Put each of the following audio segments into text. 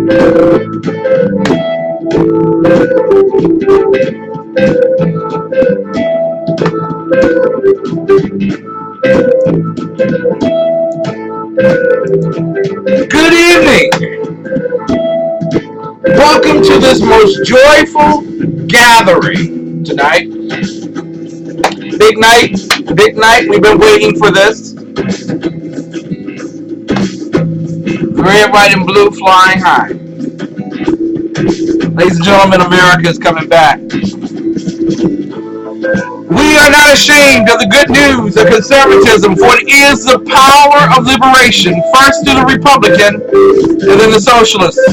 Good evening. Welcome to this most joyful gathering tonight. Big night, big night. We've been waiting for this. Red, white, and blue flying high. Ladies and gentlemen, America is coming back. We are not ashamed of the good news of conservatism, for it is the power of liberation, first to the Republican and then the socialists.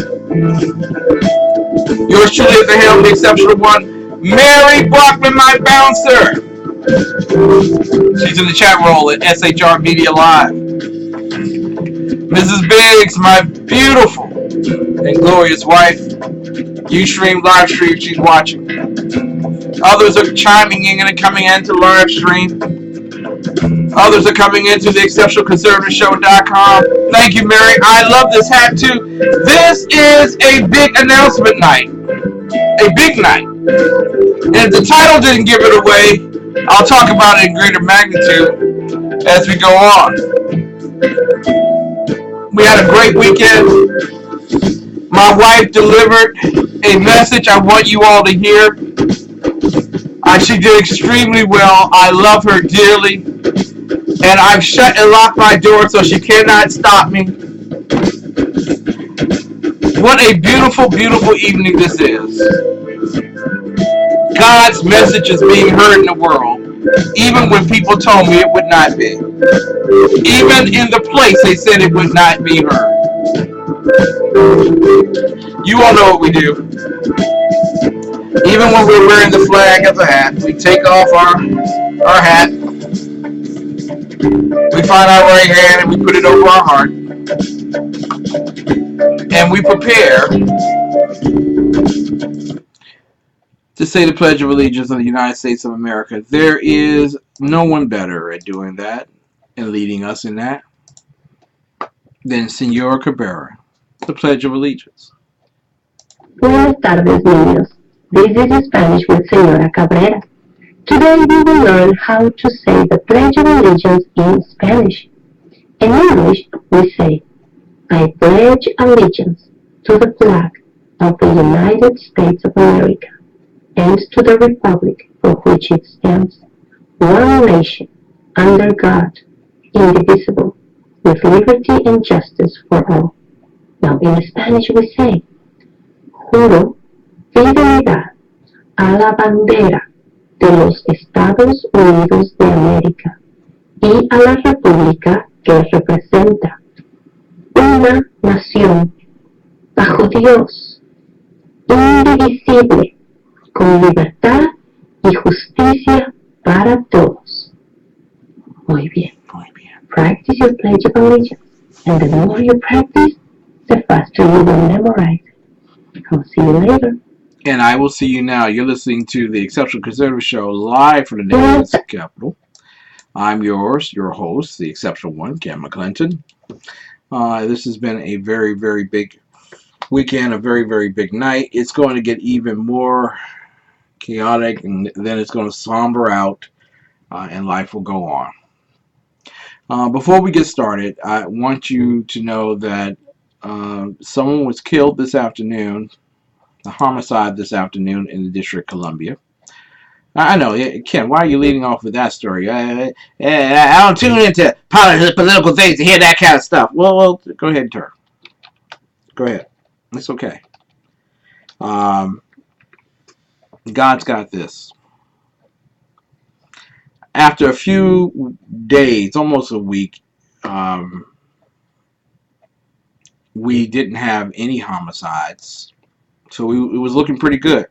Yours truly at the helm, the exceptional one, Mary Brockman, my bouncer. She's in the chat roll at SHR Media Live. Mrs. Biggs, my beautiful and glorious wife. Ustream, live stream, she's watching. Others are chiming in and coming into live stream. Others are coming into the exceptionalconservativeshow.com. Thank you, Mary. I love this hat too. This is a big announcement night. A big night. And if the title didn't give it away, I'll talk about it in greater magnitude as we go on. We had a great weekend. My wife delivered a message I want you all to hear. She did extremely well. I love her dearly. And I've shut and locked my door so she cannot stop me. What a beautiful, beautiful evening this is. God's message is being heard in the world, even when people told me it would not be. Even in the place they said it would not be heard. You all know what we do. Even when we're wearing the flag as a hat, we take off our hat, we find our right hand and we put it over our heart, and we prepare to say the Pledge of Allegiance of the United States of America. There is no one better at doing that and leading us in that than Senor Cabrera, the Pledge of Allegiance. Buenas tardes, niños. This is Spanish with Senora Cabrera. Today we will learn how to say the Pledge of Allegiance in Spanish. In English, we say, I pledge allegiance to the flag of the United States of America and to the republic for which it stands, one nation, under God, indivisible, with liberty and justice for all. Now in Spanish we say, juro fidelidad a la bandera de los Estados Unidos de América y a la república que representa, una nación bajo Dios, indivisible, con libertad y justicia para todos. Muy bien. Practice your Pledge of Allegiance, and the more you practice, the faster you will memorize it. I'll see you later. And I will see you now. You're listening to the Exceptional Conservative Show live from the nation's capital. I'm your host, the Exceptional One, Cam McClinton. This has been a very, very big weekend, a very, very big night. It's going to get even more chaotic, and then it's going to somber out, and life will go on. Before we get started, I want you to know that someone was killed this afternoon, a homicide this afternoon in the District of Columbia. I know, Ken, why are you leading off with that story? I don't tune into political things to hear that kind of stuff. Well, go ahead, Turk. Go ahead. It's okay. God's got this. After a few days, almost a week, we didn't have any homicides. So it was looking pretty good.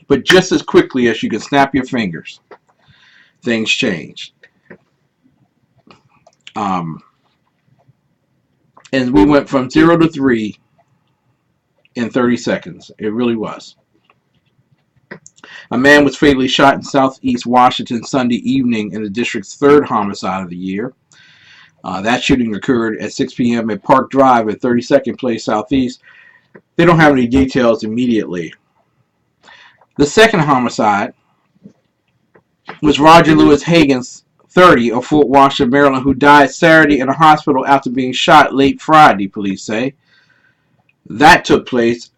But just as quickly as you can snap your fingers, things changed. And we went from 0 to 3 in 30 seconds. It really was. A man was fatally shot in southeast Washington Sunday evening in the district's third homicide of the year. That shooting occurred at 6 p.m. at Park Drive at 32nd Place Southeast. They don't have any details immediately. The second homicide was Roger Lewis Higgins, 30, of Fort Washington, Maryland, who died Saturday in a hospital after being shot late Friday, police say. That took place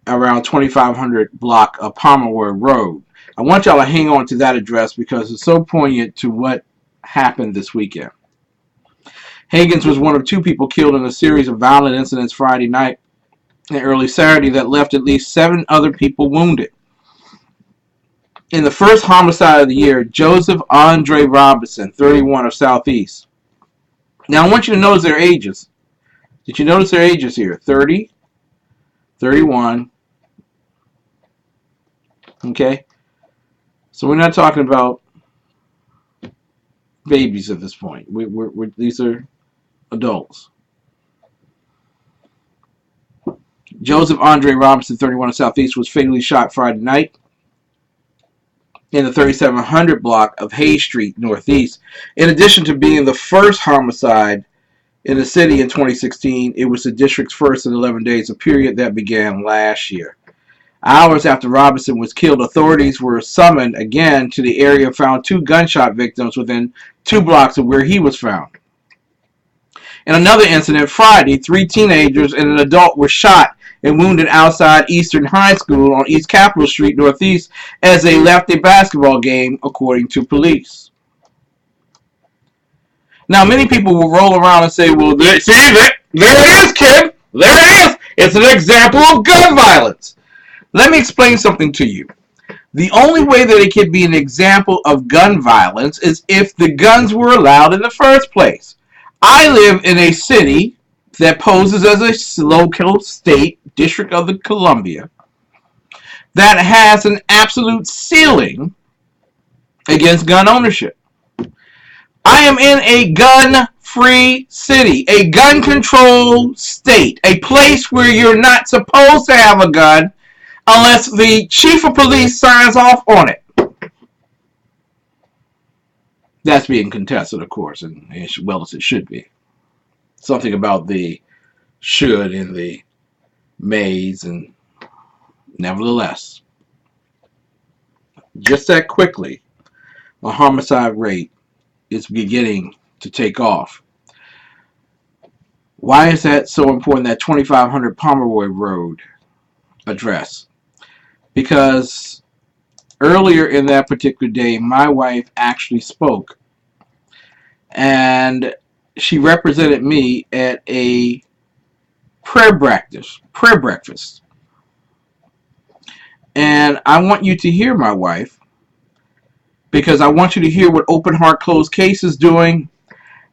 around 2500 block of Pomeroy Road. I want y'all to hang on to that address because it's so poignant to what happened this weekend. Higgins was one of two people killed in a series of violent incidents Friday night and early Saturday that left at least 7 other people wounded. In the first homicide of the year, Joseph Andre Robinson, 31, of Southeast. Now I want you to notice their ages. Did you notice their ages here? 30, 31. Okay? So we're not talking about babies at this point. These are adults. Joseph Andre Robinson, 31, of Southeast, was fatally shot Friday night in the 3700 block of Hayes Street, Northeast. In addition to being the first homicide in the city in 2016, it was the district's first in 11 days, a period that began last year. Hours after Robinson was killed, authorities were summoned again to the area and found 2 gunshot victims within 2 blocks of where he was found. In another incident Friday, 3 teenagers and an adult were shot and wounded outside Eastern High School on East Capitol Street, Northeast, as they left a basketball game, according to police. Now, many people will roll around and say, well, there it is, kid. There it is. It's an example of gun violence. Let me explain something to you. The only way that it can be an example of gun violence is if the guns were allowed in the first place. I live in a city that poses as a local state, District of the Columbia, that has an absolute ceiling against gun ownership. I am in a gun-free city, a gun-controlled state, a place where you're not supposed to have a gun unless the chief of police signs off on it. That's being contested, of course, and as well as it should be. Something about the should in the maze, and nevertheless, just that quickly, a homicide rate is beginning to take off. Why is that so important, that 2500 Pomeroy Road address? Because earlier in that particular day, my wife actually spoke, and she represented me at a prayer breakfast. And I want you to hear my wife, because I want you to hear what Open Heart Closed Case is doing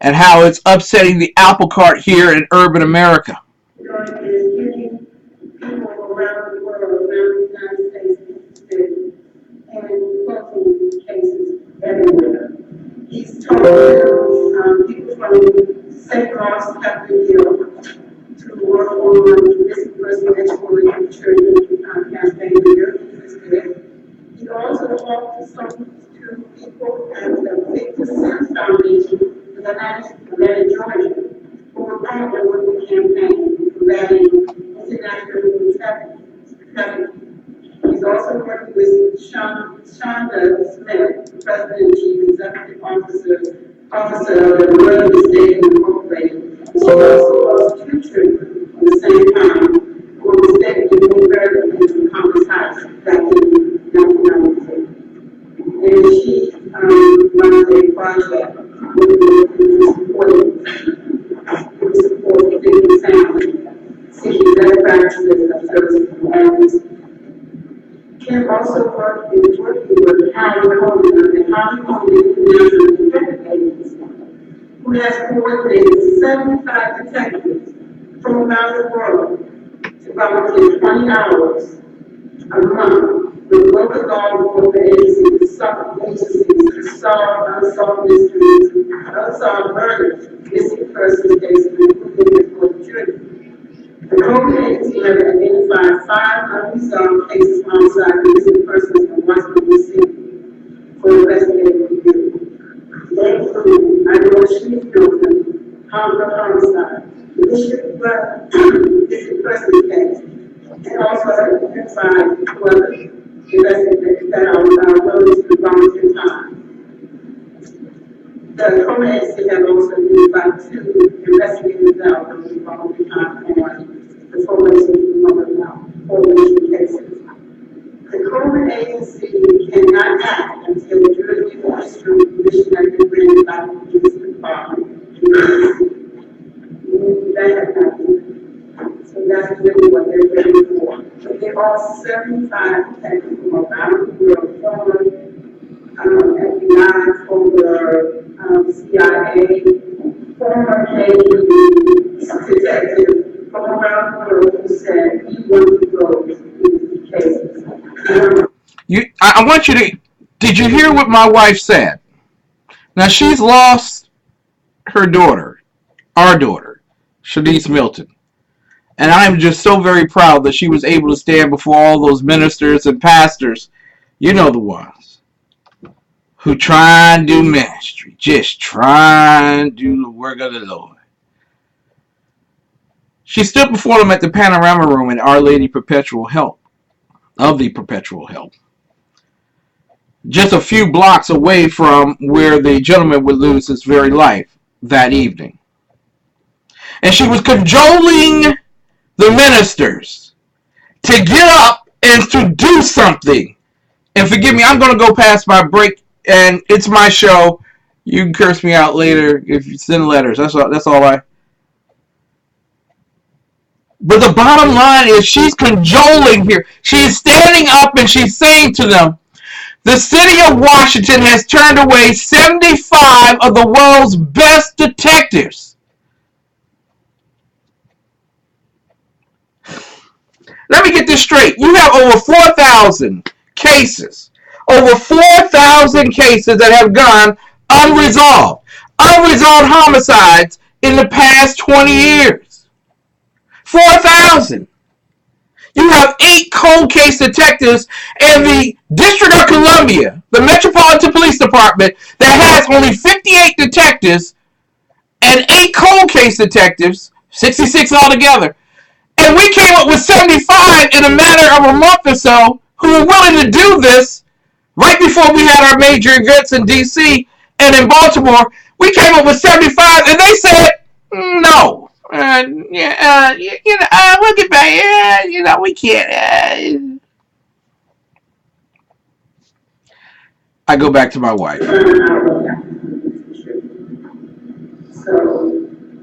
and how it's upsetting the apple cart here in urban America. Everywhere. He's told people from St. Ross, Capitol Hill, to work on this person exploring children campaign here. He also talked to some people at the Victor Sims Foundation in Atlanta, Georgia, who were partnered with the campaign combating international trafficking. He's also working with Shonda Smith, President and Chief Executive Officer of the World State Incorporated. She also lost 2 children at the same time who were mistakenly buried in Congress House back in 1993. And she runs a project with support victim families, seeking better practices of service for families. Kim also is working with Howard Hogan of the Howard Hogan National Detective Agency, who has coordinated 75 detectives from around the world to volunteer 20 hours a month with local law enforcement agencies to solve unsolved mysteries, unsolved murders, missing persons cases, including exploited children. The Cong agency has identified 5 unresolved cases of homicide and missing persons from Washington, D.C. for investigative review. They include Eleanor Norton, the homicide, the district president's case, and also identified two other investigators that are willing to volunteer time. The Cong agency has also identified two investigators that are willing to volunteer time on the formation cases. The Cong agency cannot act until the jurisdiction history commission has been granted by the police department. That has happened. So that's really what they're waiting for. But there are 75 detectives from around the world, former FBI, former CIA, former KGB detectives from around the world who said he wants to go into these cases. I want you to. Did you hear what my wife said? Now she's lost her daughter, our daughter, Shanice Milton. And I'm just so very proud that she was able to stand before all those ministers and pastors, you know the ones, who try and do ministry, just try and do the work of the Lord. She stood before them at the Panorama Room in Our Lady Perpetual Help, of the Perpetual Help, just a few blocks away from where the gentleman would lose his very life that evening. And she was cajoling the ministers to get up and to do something. And forgive me, I'm going to go past my break, and it's my show. You can curse me out later if you send letters. That's all I... But the bottom line is she's cajoling here. She's standing up and she's saying to them, the city of Washington has turned away 75 of the world's best detectives. Let me get this straight. You have over 4,000 cases. Over 4,000 cases that have gone unresolved. Unresolved homicides in the past 20 years. 4,000. You have 8 cold case detectives and the District of Columbia, the Metropolitan Police Department, that has only 58 detectives and 8 cold case detectives, 66 altogether. And we came up with 75 in a matter of a month or so who were willing to do this right before we had our major events in D.C. and in Baltimore. We came up with 75 and they said, no. We'll get back. We can't. I go back to my wife. So,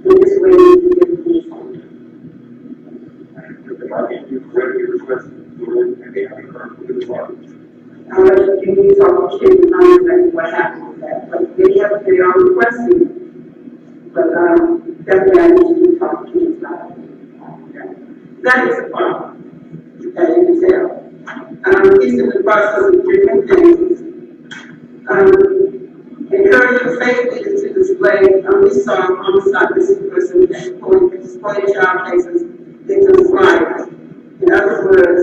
we're just waiting to get the police on. Can you talk to Kim and understand what happened with that? But they are requesting. But definitely I need to talk to you about it. That is a problem, as you can tell. He's in the process of different things. Encouraging faith leaders to display, we saw homicide missing person display child cases into flyers. In other words,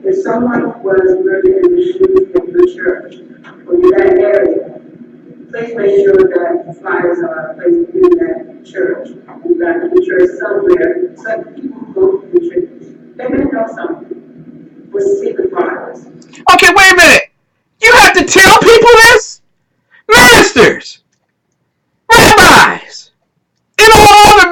if someone was murdered in the shoes of the church or in that area, please make sure that the flyers are placed in that church. And that the church somewhere, so that people who go to the church, they may know something. We'll see the flyers. Okay, wait a minute. You have to tell people this? Ministers, rabbis, and all other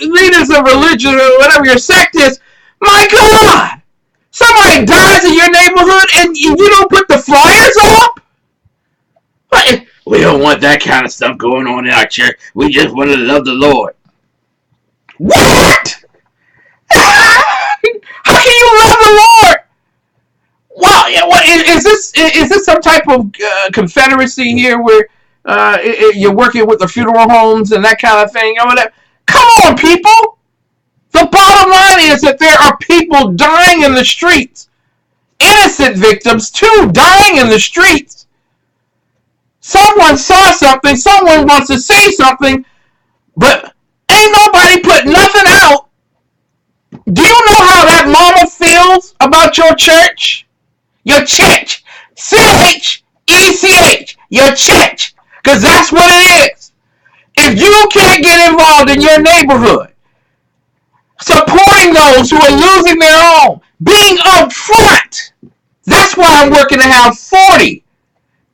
leaders of religion or whatever your sect is. My God! Somebody dies in your neighborhood and you don't put the flyers up? We don't want that kind of stuff going on in our church. We just want to love the Lord. What? How can you love the Lord? Well, yeah, what is this? Is this some type of confederacy here where you're working with the funeral homes and that kind of thing or whatever? Come on, people! The bottom line is that there are people dying in the streets, innocent victims too, dying in the streets. Someone saw something. Someone wants to say something, but ain't nobody put nothing out. Do you know how that mama feels about your church? Your church. C-H-E-C-H. Your church. Because that's what it is. If you can't get involved in your neighborhood, supporting those who are losing their own, being upfront, that's why I'm working to have 40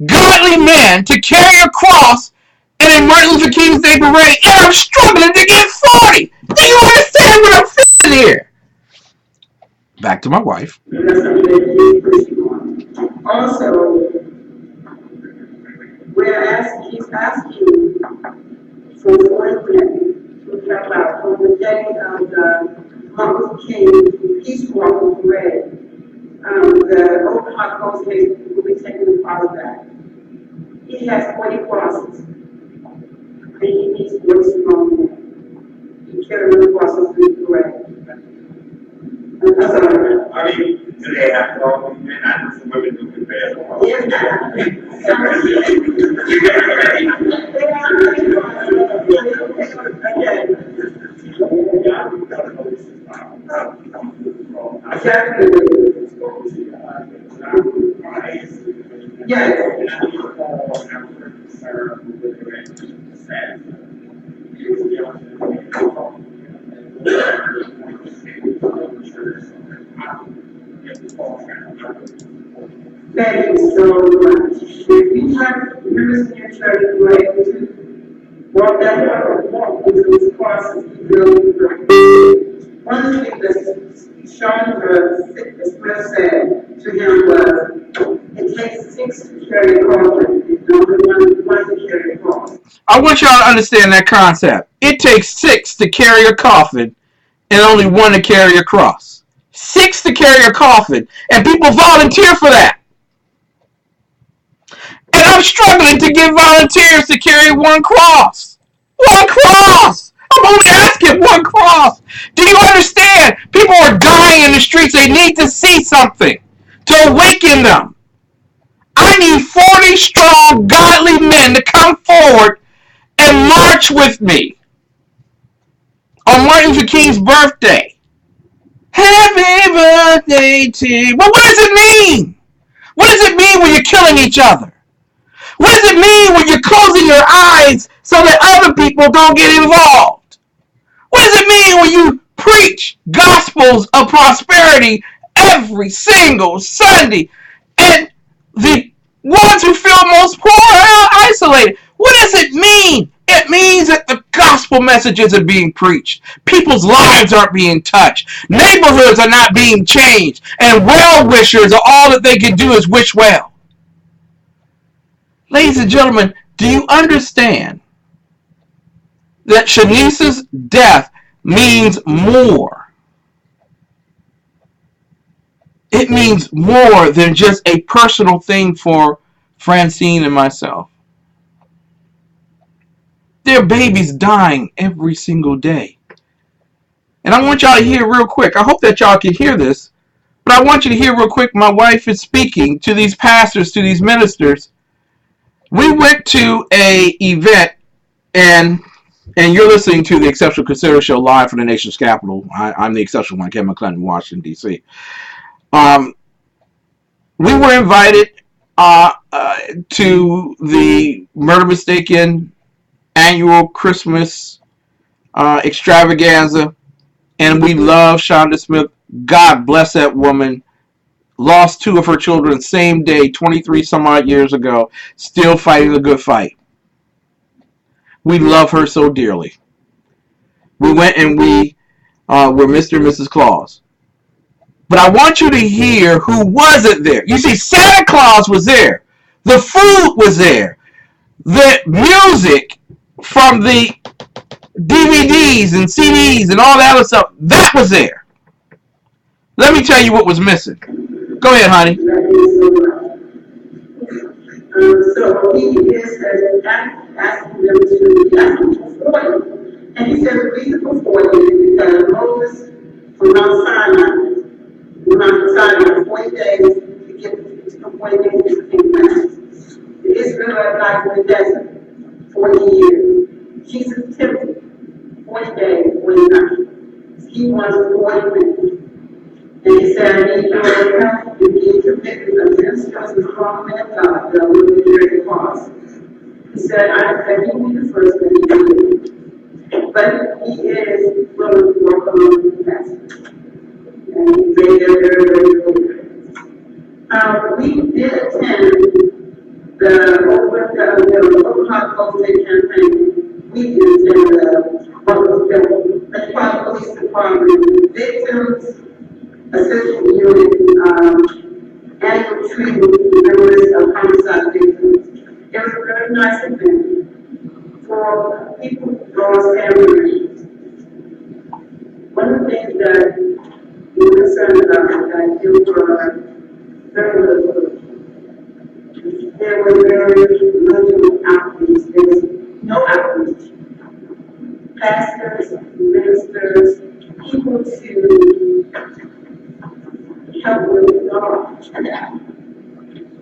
godly men to carry a cross in a Martin Luther King's Day parade, and I'm struggling to get 40. Do you understand what I'm feeling here? Back to my wife. Also, he's asking for 40 men to help out on the day of the Martin Luther King Peace Walk parade. The Open Heart Association will be taking part of that. He has 40 crosses. And he needs 40 strong men to carry the crosses through the parade. I mean, do they have all these men? I know some women do prepare for all. Thank you so much. If you have members in your church who are able to walk into this process, you really great. One of the things that Sean Smith said to him was, it takes 6 to carry a cross, and only one to carry a cross. I want y'all to understand that concept. It takes 6 to carry a coffin and only 1 to carry a cross. 6 to carry a coffin, and people volunteer for that. And I'm struggling to get volunteers to carry 1 cross. 1 cross! I'm only asking 1 cross. Do you understand? People are dying in the streets. They need to see something to awaken them. I need 40 strong, godly men to come forward and march with me on Martin Luther King's birthday. Happy birthday to you. Well, what does it mean? What does it mean when you're killing each other? What does it mean when you're closing your eyes so that other people don't get involved? What does it mean when you preach gospels of prosperity every single Sunday and the ones who feel most poor are isolated? What does it mean? It means that the gospel messages are being preached. People's lives aren't being touched. Neighborhoods are not being changed. And well-wishers are all that they can do is wish well. Ladies and gentlemen, do you understand that Shanice's death means more? It means more than just a personal thing for Francine and myself. There are babies dying every single day. And I want y'all to hear real quick. I hope that y'all can hear this. But I want you to hear real quick. My wife is speaking to these pastors, to these ministers. We went to a event, and you're listening to the Exceptional Conservative Show live from the nation's capital. I'm the Exceptional One, Kevin McClinton, Washington, D.C. We were invited to the Murder Mistaken annual Christmas extravaganza, and we love Shonda Smith. God bless that woman. Lost 2 of her children same day, 23 some odd years ago, still fighting the good fight. We love her so dearly. We went and we were Mr. and Mrs. Claus. But I want you to hear who wasn't there. You see, Santa Claus was there. The food was there. The music from the DVDs and CDs and all that other stuff, that was there. Let me tell you what was missing. Go ahead, honey. So he is asking them to 40. And he says the reason for 40 is because Moses from Mount Sinai 40 days to get to 40 days to the kingdom. The Israelites in the desert 40 years. Jesus tempted 40 days, 40 nights. He wants 40 minutes. And he said, I need your help. You need to pick the ministers and strong men of God that will be very cross. He said, I you be the first man But he is willing to work along with the pastor. And he's very, very, very good. We did attend the Open Heart Posting campaign. We did attend the Metropolitan Police Department Victims Assistance Unit annual treatment for members of homicide victims. It was a very nice event for people who lost family members. One of the things that we're concerned about is that there were very little. There was very little outreach. There was no outreach. Pastors, ministers, people to help with the law.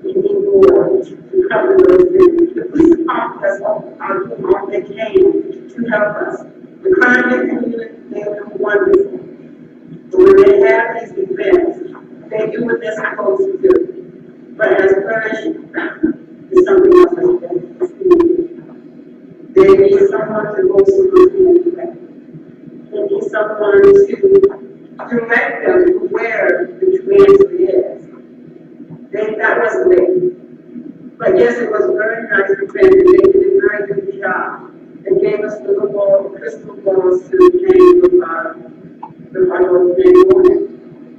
We need more to cover those things. The police department are doing all they can to help us. The crime victim unit, they're wonderful. But when they have these events, they do what they're supposed to do. But as clergy, is something else that's needed. They need someone to go to the community. They need someone to direct them to where the community is. That wasn't it. But yes, it was a very nice event, and they did a very good job. They gave us little crystal balls to hang with our Lord's name on it.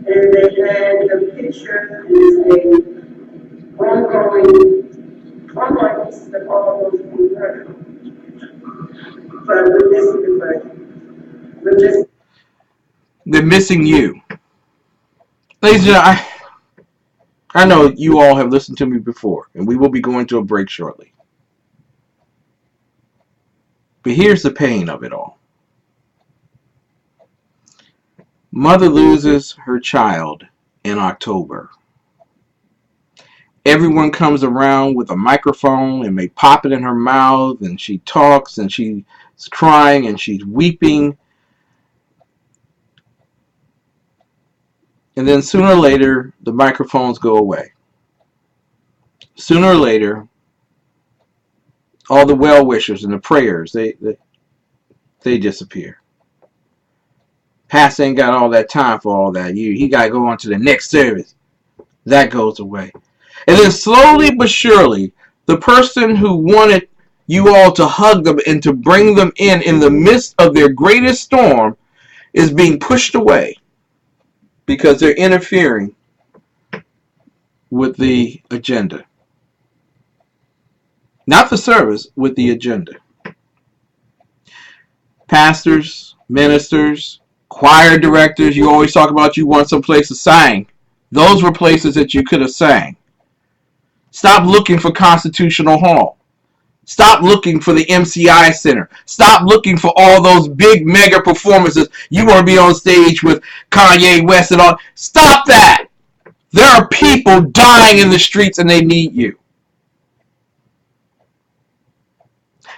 And they had the picture is a ongoing pieces of all those things. But we're missing the version. They're missing you. Ladies and gentlemen, I know you all have listened to me before, and we will be going to a break shortly. But here's the pain of it all. Mother loses her child in October. Everyone comes around with a microphone and they pop it in her mouth, and she talks and she's crying and she's weeping. And then sooner or later, the microphones go away. Sooner or later, all the well-wishers and the prayers, they disappear. Pastor ain't got all that time for all that. He got to go on to the next service. That goes away. And then slowly but surely, the person who wanted you all to hug them and to bring them in the midst of their greatest storm is being pushed away because they're interfering with the agenda. Not the service, with the agenda. Pastors, ministers, choir directors, you always talk about you want some place to sing. Those were places that you could have sang. Stop looking for Constitutional Hall. Stop looking for the MCI Center. Stop looking for all those big mega performances. You want to be on stage with Kanye West and all. Stop that. There are people dying in the streets and they need you.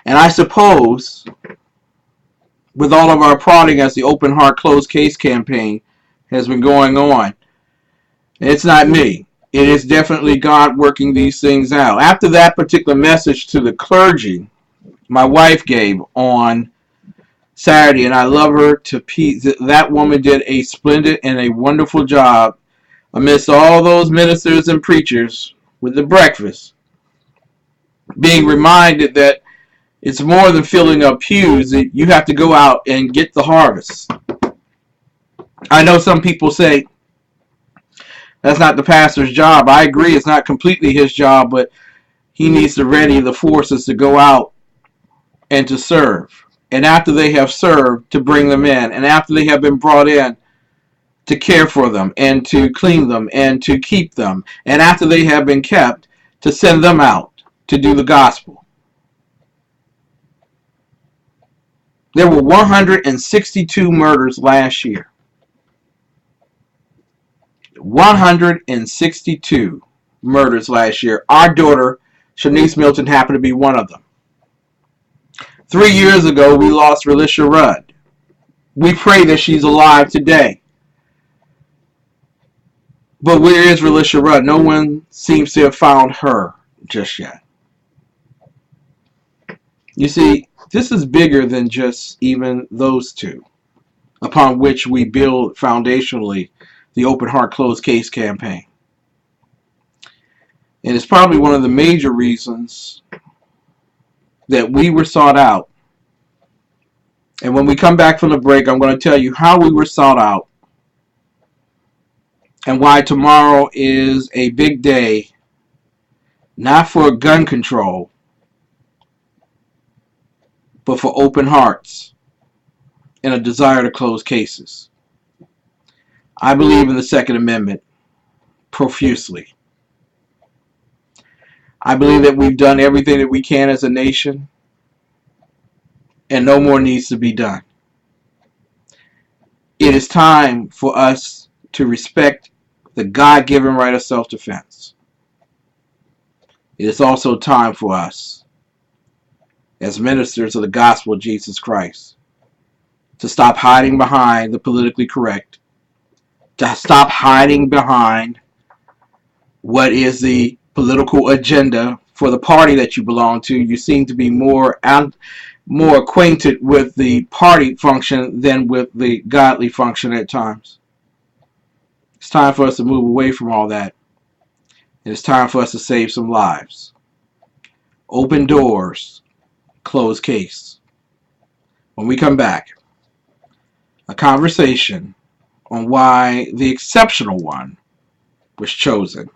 And I suppose, with all of our prodding as the Open Heart Closed Case campaign has been going on, it's not me. It is definitely God working these things out. After that particular message to the clergy, my wife gave on Saturday, and I love her to pieces. That woman did a splendid and a wonderful job amidst all those ministers and preachers with the breakfast, being reminded that it's more than filling up pews. You have to go out and get the harvest. I know some people say, that's not the pastor's job. I agree, it's not completely his job, but he needs to ready the forces to go out and to serve. And after they have served, to bring them in. And after they have been brought in, to care for them and to clean them and to keep them. And after they have been kept, to send them out to do the gospel. There were 162 murders last year. 162 murders last year. Our daughter, Shanice Milton, happened to be one of them. 3 years ago, we lost Relisha Rudd. We pray that she's alive today. But where is Relisha Rudd? No one seems to have found her just yet. You see, This is bigger than just even those two, upon which we build foundationally the Open Heart Closed Case campaign. And it's probably one of the major reasons that we were sought out. And when we come back from the break, I'm going to tell you how we were sought out and why tomorrow is a big day, not for gun control, but for open hearts and a desire to close cases. I believe in the Second Amendment profusely. I believe that we've done everything that we can as a nation, and no more needs to be done. It is time for us to respect the God-given right of self-defense. It is also time for us, as ministers of the gospel of Jesus Christ, to stop hiding behind the politically correct, to stop hiding behind what is the political agenda for the party that you belong to. You seem to be more acquainted with the party function than with the godly function at times. It's time for us to move away from all that. And it's time for us to save some lives. Open doors, closed case. When we come back, a conversation on why the exceptional one was chosen.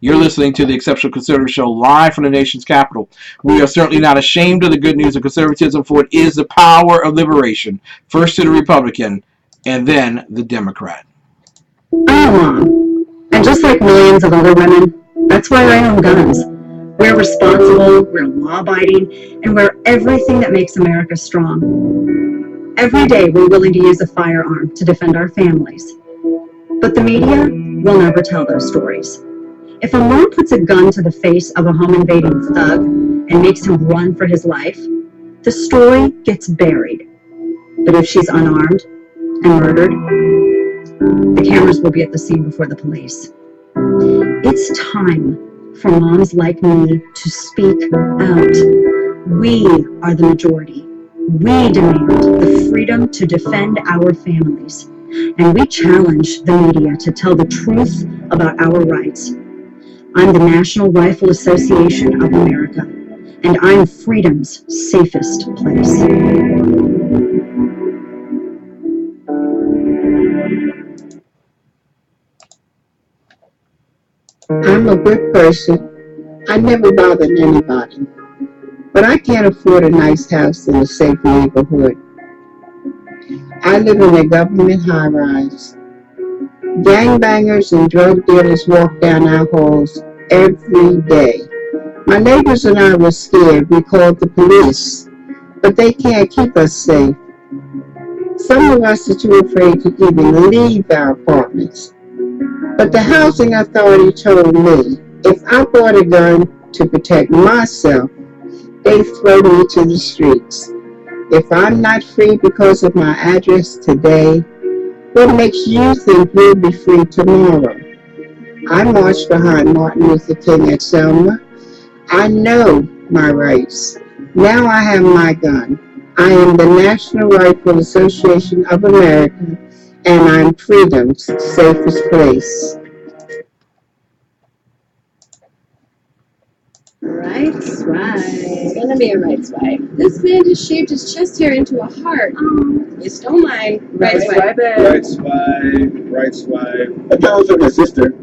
You're listening to the Exceptional Conservative Show live from the nation's capital. We are certainly not ashamed of the good news of conservatism, for it is the power of liberation, first to the Republican and then the Democrat. I'm a mom, and just like millions of other women, that's why I own guns. We're responsible, we're law-abiding, and we're everything that makes America strong. Every day we're willing to use a firearm to defend our families. But the media will never tell those stories. If a mom puts a gun to the face of a home-invading thug and makes him run for his life, the story gets buried. But if she's unarmed and murdered, the cameras will be at the scene before the police. It's time for moms like me to speak out. We are the majority. We demand the freedom to defend our families. And we challenge the media to tell the truth about our rights. I'm the National Rifle Association of America, and I'm freedom's safest place. I'm a good person. I never bothered anybody. But I can't afford a nice house in a safe neighborhood. I live in a government high-rise. Gangbangers and drug dealers walk down our halls every day. My neighbors and I were scared. We called the police, but they can't keep us safe. Some of us are too afraid to even leave our apartments. But the housing authority told me if I bought a gun to protect myself, they throw me to the streets. If I'm not free because of my address today, what makes you think you'll be free tomorrow? I marched behind Martin Luther King at Selma. I know my rights. Now I have my gun. I am the National Rifle Association of America, and I'm freedom's safest place. Right swipe. It's gonna be a right swipe. This man just shaved his chest hair into a heart. You stole mine. Right swipe. Right swipe. Right swipe. That goes with my sister.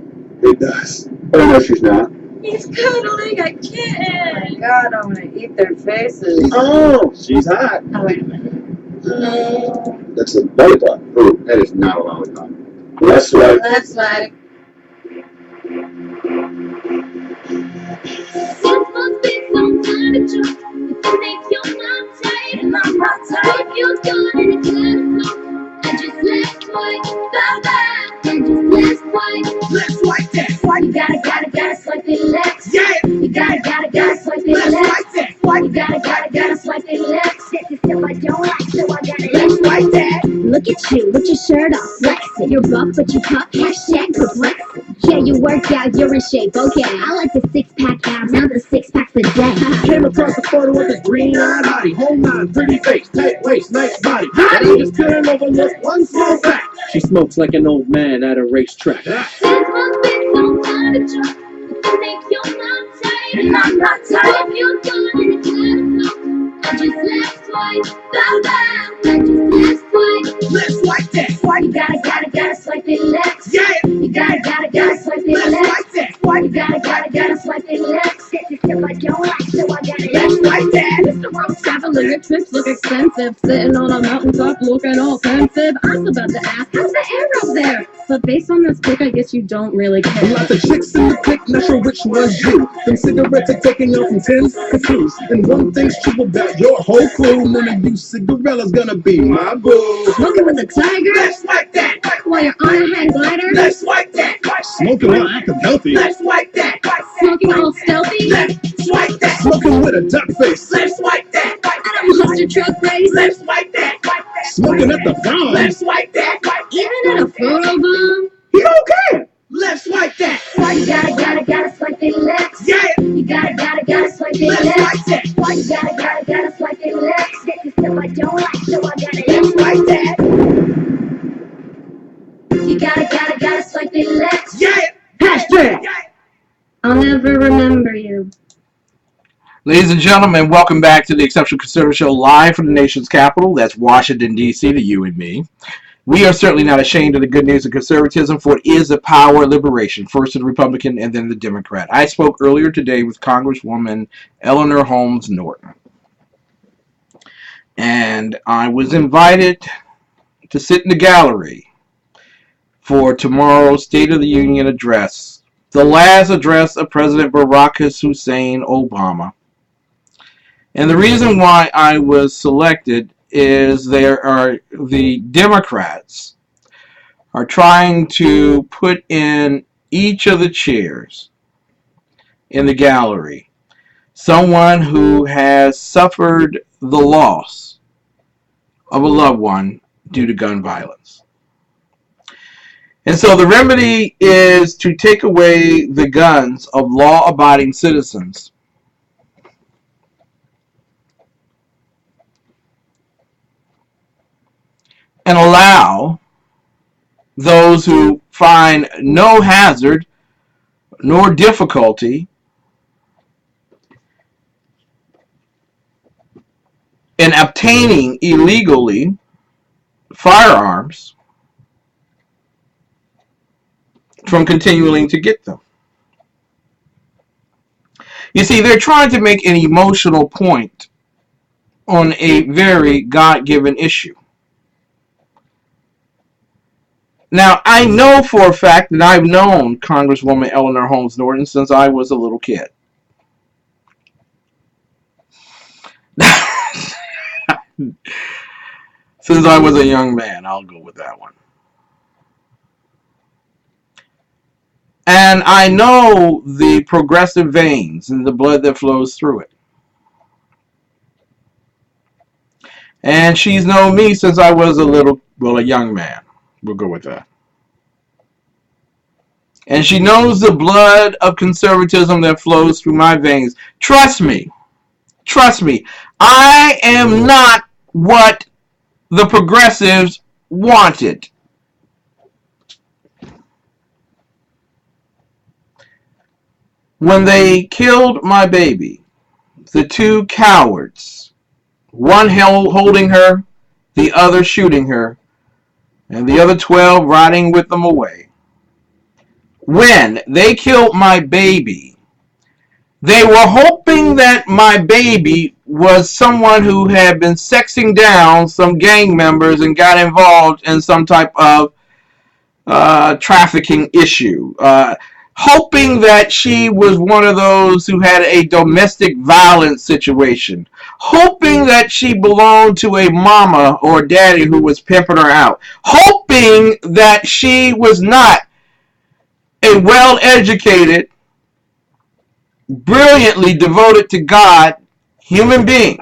It does. But I know she's not. He's cuddling a kitten. Oh my God, I'm gonna eat their faces. Oh, she's hot. Oh, wait a minute. That's a lollipop. Oh, that is not a lollipop. Left swipe. Left swipe. It must be some kind of joke if you think you're not tight and I'm not tight. If you're gone and it's not enough, I just left swipe, bye-bye. I just left swipe. Left swipe that. Swipe. You gotta swipe it left. Yeah. You gotta swipe it left. Left swipe that. Swipe. You gotta swipe it left. This is stuff I don't like, so I gotta Left swipe that. Look at you with your shirt off, flexing. You're buff but you puff, hashtag perplexing. Yeah, you worked out, you're in shape, okay. I like the six-pack abs, now the six-packs a day. Came across a photo of a green-eyed hottie, whole nine, pretty face, tight waist, nice body. But I just couldn't overlook one small fact. She smokes like an old man at a racetrack. Since my face don't find a job, you think you're not tight, and I'm not tight. Hope you're gone in the catalog. I just left twice, bye-bye. I just left twice. Let's swipe that. Swipe. You gotta swipe it left. Yeah. You gotta swipe it Let's left. swipe that. Swipe. You gotta swipe it left. Get this stuff I don't like, so I gotta Let's swipe that. Mr. World Traveler, your trips look expensive. Sitting on a mountaintop looking all pensive. I was about to ask, how's the air up there? But based on this pic, I guess you don't really care. Lots of chicks in the pic, not sure which one's you. Them cigarettes are taking you from 10s to 2s. And one thing's true about your whole crew, none of you cigarella's gonna be my boo. Smoking with a tiger? Let's swipe that. While you're on a hang glider? Let's swipe that. Smoking while acting healthy. Let's swipe that. Smoking all stealthy? Let's swipe that. Smoking with a duck face. Let's swipe that. At a monster truck race? Let's swipe that. Smoking at the prom. Let's swipe that. Even at a photo bomb? You don't care. Let's swipe that. You gotta swipe it left. Yeah. You gotta swipe it Let's left. swipe that. You gotta swipe it left. Get this stuff I don't like, so I gotta Let's swipe that. You gotta swipe it left. Yeah. Hashtag. I'll never remember you. Ladies and gentlemen, welcome back to the Exceptional Conservative Show, live from the nation's capital. That's Washington, D.C., to you and me. We are certainly not ashamed of the good news of conservatism, for it is a power of liberation, first the Republican and then the Democrat. I spoke earlier today with Congresswoman Eleanor Norton. And I was invited to sit in the gallery for tomorrow's State of the Union address, the last address of President Barack Hussein Obama. And the reason why I was selected is the Democrats are trying to put in each of the chairs in the gallery someone who has suffered the loss of a loved one due to gun violence. And so the remedy is to take away the guns of law-abiding citizens and allow those who find no hazard nor difficulty in obtaining illegally firearms from continuing to get them. You see, they're trying to make an emotional point on a very God-given issue. Now, I know for a fact that I've known Congresswoman Eleanor Norton since I was a little kid. Since I was a young man, I'll go with that one. And I know the progressive veins and the blood that flows through it. And she's known me since I was a young man. We'll go with that. And she knows the blood of conservatism that flows through my veins. Trust me. Trust me. I am not what the progressives wanted. When they killed my baby, the two cowards, one holding her, the other shooting her, and the other 12 riding with them away. When they killed my baby, they were hoping that my baby was someone who had been sexing down some gang members and got involved in some type of trafficking issue. Hoping that she was one of those who had a domestic violence situation. Hoping that she belonged to a mama or daddy who was pimping her out. Hoping that she was not a well-educated, brilliantly devoted to God human being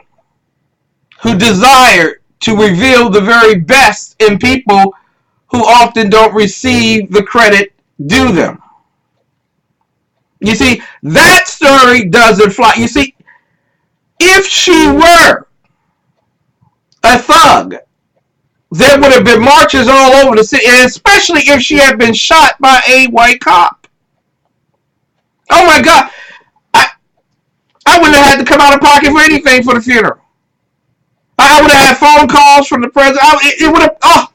who desired to reveal the very best in people who often don't receive the credit due them. You see, that story doesn't fly. You see, if she were a thug, there would have been marches all over the city, and especially if she had been shot by a white cop. Oh my God. I wouldn't have had to come out of pocket for anything for the funeral. I would have had phone calls from the president. It would have, oh.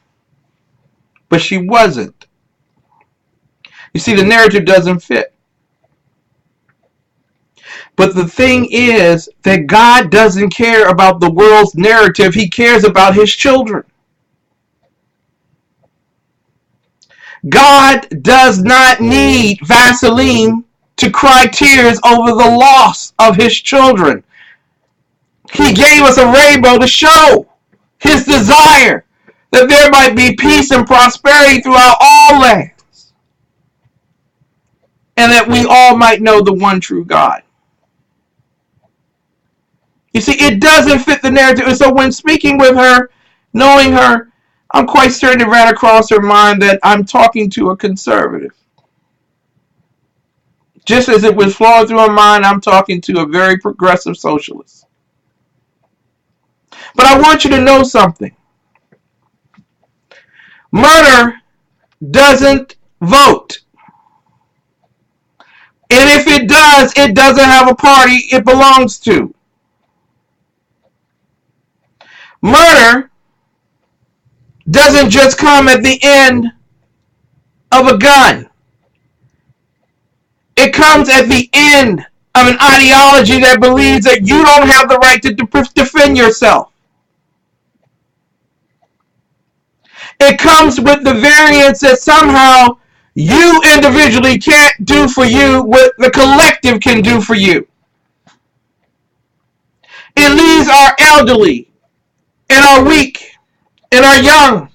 But she wasn't. You see, the narrative doesn't fit. But the thing is that God doesn't care about the world's narrative. He cares about his children. God does not need Vaseline to cry tears over the loss of his children. He gave us a rainbow to show his desire that there might be peace and prosperity throughout all lands, and that we all might know the one true God. You see, it doesn't fit the narrative. And so when speaking with her, knowing her, I'm quite certain it ran across her mind that I'm talking to a conservative. Just as it was flowing through her mind, I'm talking to a very progressive socialist. But I want you to know something. Murder doesn't vote. And if it does, it doesn't have a party it belongs to. Murder doesn't just come at the end of a gun. It comes at the end of an ideology that believes that you don't have the right to defend yourself. It comes with the variance that somehow you individually can't do for you what the collective can do for you. It leaves our elderly and our weak and our young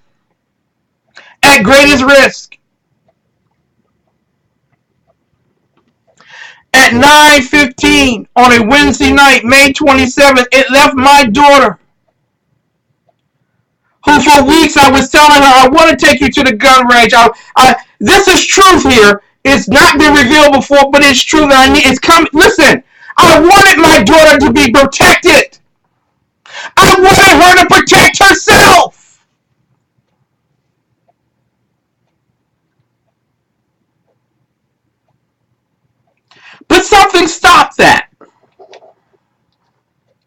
at greatest risk. At 9:15 on a Wednesday night, May 27th, it left my daughter, who for weeks I was telling her, I want to take you to the gun range. This is truth here. It's not been revealed before, but it's true that I need. It's coming. Listen, I wanted my daughter to be protected. I wanted her to protect herself. But something stopped that.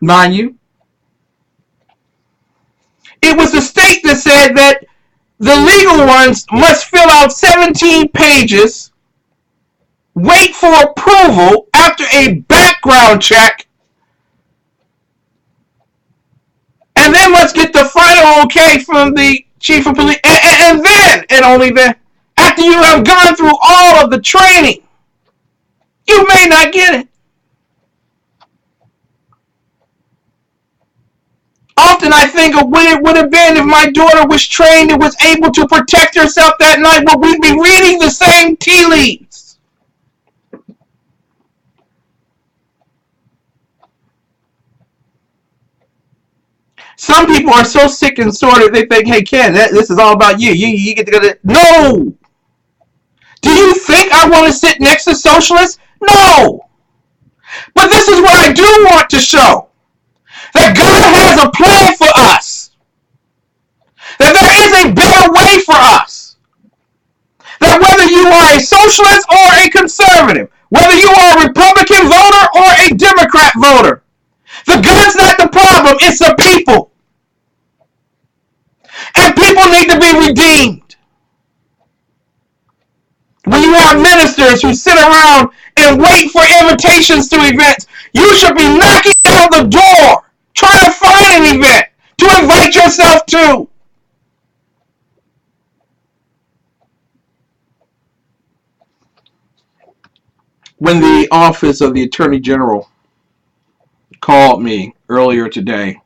Mind you, it was the state that said that the legal ones must fill out 17 pages, wait for approval after a background check, and then must get the final okay from the chief of police. And then, and only then, after you have gone through all of the training, you may not get it. Often I think of what it would have been if my daughter was trained and was able to protect herself that night. Would we be reading the same tea leaves? Some people are so sick and sordid they think, hey Ken, this is all about you. You get to go to... No! Do you think I want to sit next to socialists? No! But this is what I do want to show. That God has a plan for us. That there is a better way for us. That whether you are a socialist or a conservative, whether you are a Republican voter or a Democrat voter, the gun's not the problem, it's the people. And people need to be redeemed. When you have ministers who sit around and wait for invitations to events, you should be knocking down the door, trying to find an event to invite yourself to. When the office of the Attorney General called me earlier today,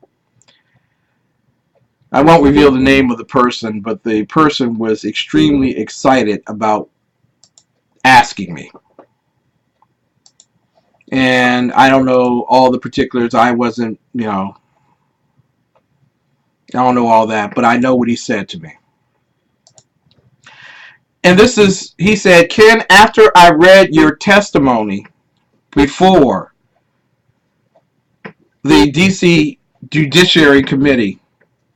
I won't reveal the name of the person, but the person was extremely excited about asking me. And I don't know all the particulars. I wasn't, I don't know all that, but I know what he said to me. And this is, he said, Ken, after I read your testimony before the DC Judiciary Committee,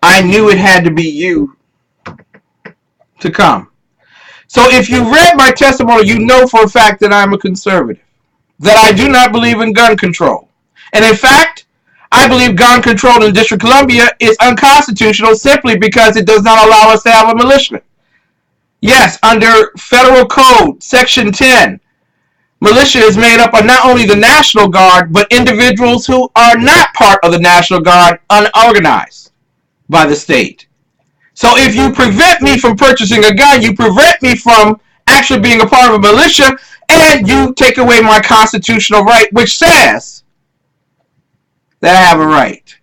I knew it had to be you to come. So if you read my testimony, you know for a fact that I'm a conservative, that I do not believe in gun control. And in fact, I believe gun control in the District of Columbia is unconstitutional simply because it does not allow us to have a militia. Yes, under federal code, section 10, militia is made up of not only the National Guard, but individuals who are not part of the National Guard, unorganized by the state. So if you prevent me from purchasing a gun, you prevent me from actually being a part of a militia, and you take away my constitutional right, which says that I have a right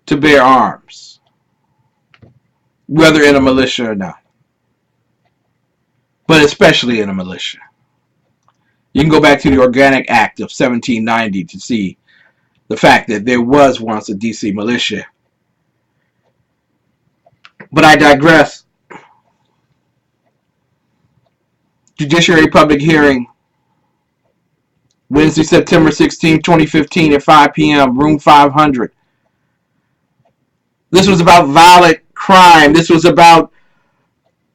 to bear arms, whether in a militia or not, but especially in a militia. You can go back to the Organic Act of 1790 to see the fact that there was once a DC militia. But I digress. Judiciary public hearing, Wednesday, September 16, 2015 at 5 p.m., room 500. This was about violent crime. This was about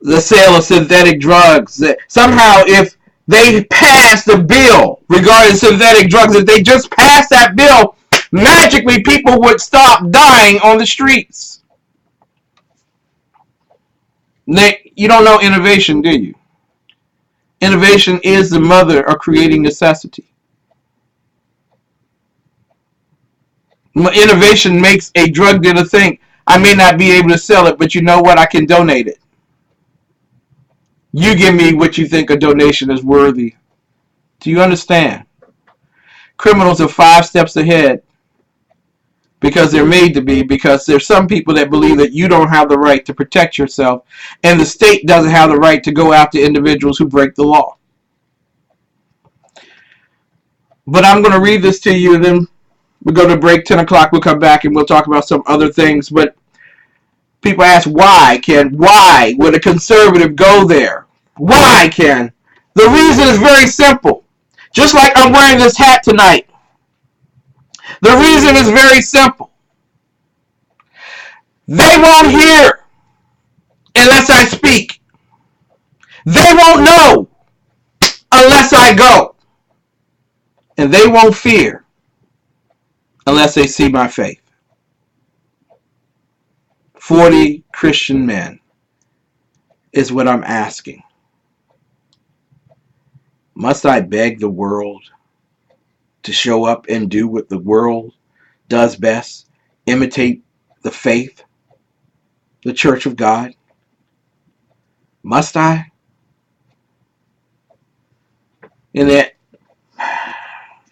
the sale of synthetic drugs. Somehow, if they passed a bill regarding synthetic drugs, if they just passed that bill, magically people would stop dying on the streets. You don't know innovation, do you? Innovation is the mother of creating necessity. Innovation makes a drug dealer think, I may not be able to sell it, but you know what? I can donate it. You give me what you think a donation is worthy. Do you understand? Criminals are 5 steps ahead because they're made to be, because there's some people that believe that you don't have the right to protect yourself, and the state doesn't have the right to go after individuals who break the law. But I'm going to read this to you, and then we'll go to break. 10 o'clock, we'll come back, and we'll talk about some other things. But people ask, why would a conservative go there? Why, Ken? The reason is very simple. Just like I'm wearing this hat tonight. The reason is very simple. They won't hear unless I speak. They won't know unless I go. And they won't fear unless they see my faith. 40 Christian men is what I'm asking. Must I beg the world to show up and do what the world does best? Imitate the faith, the Church of God? Must I? In that,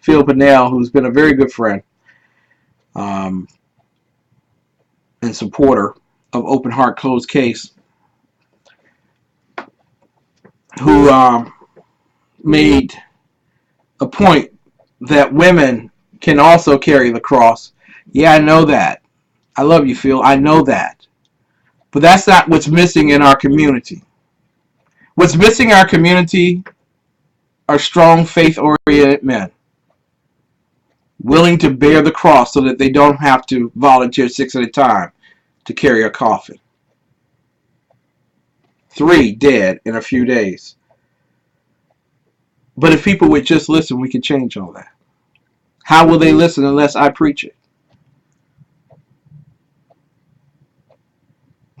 Phil Pinnell, who's been a very good friend and supporter of Open Heart Closed Case, who made a point that women can also carry the cross. Yeah, I know that. I love you, Phil. I know that. But that's not what's missing in our community. What's missing in our community are strong, faith-oriented men willing to bear the cross so that they don't have to volunteer 6 at a time to carry a coffin. 3 dead in a few days. But if people would just listen, we could change all that. How will they listen unless I preach it?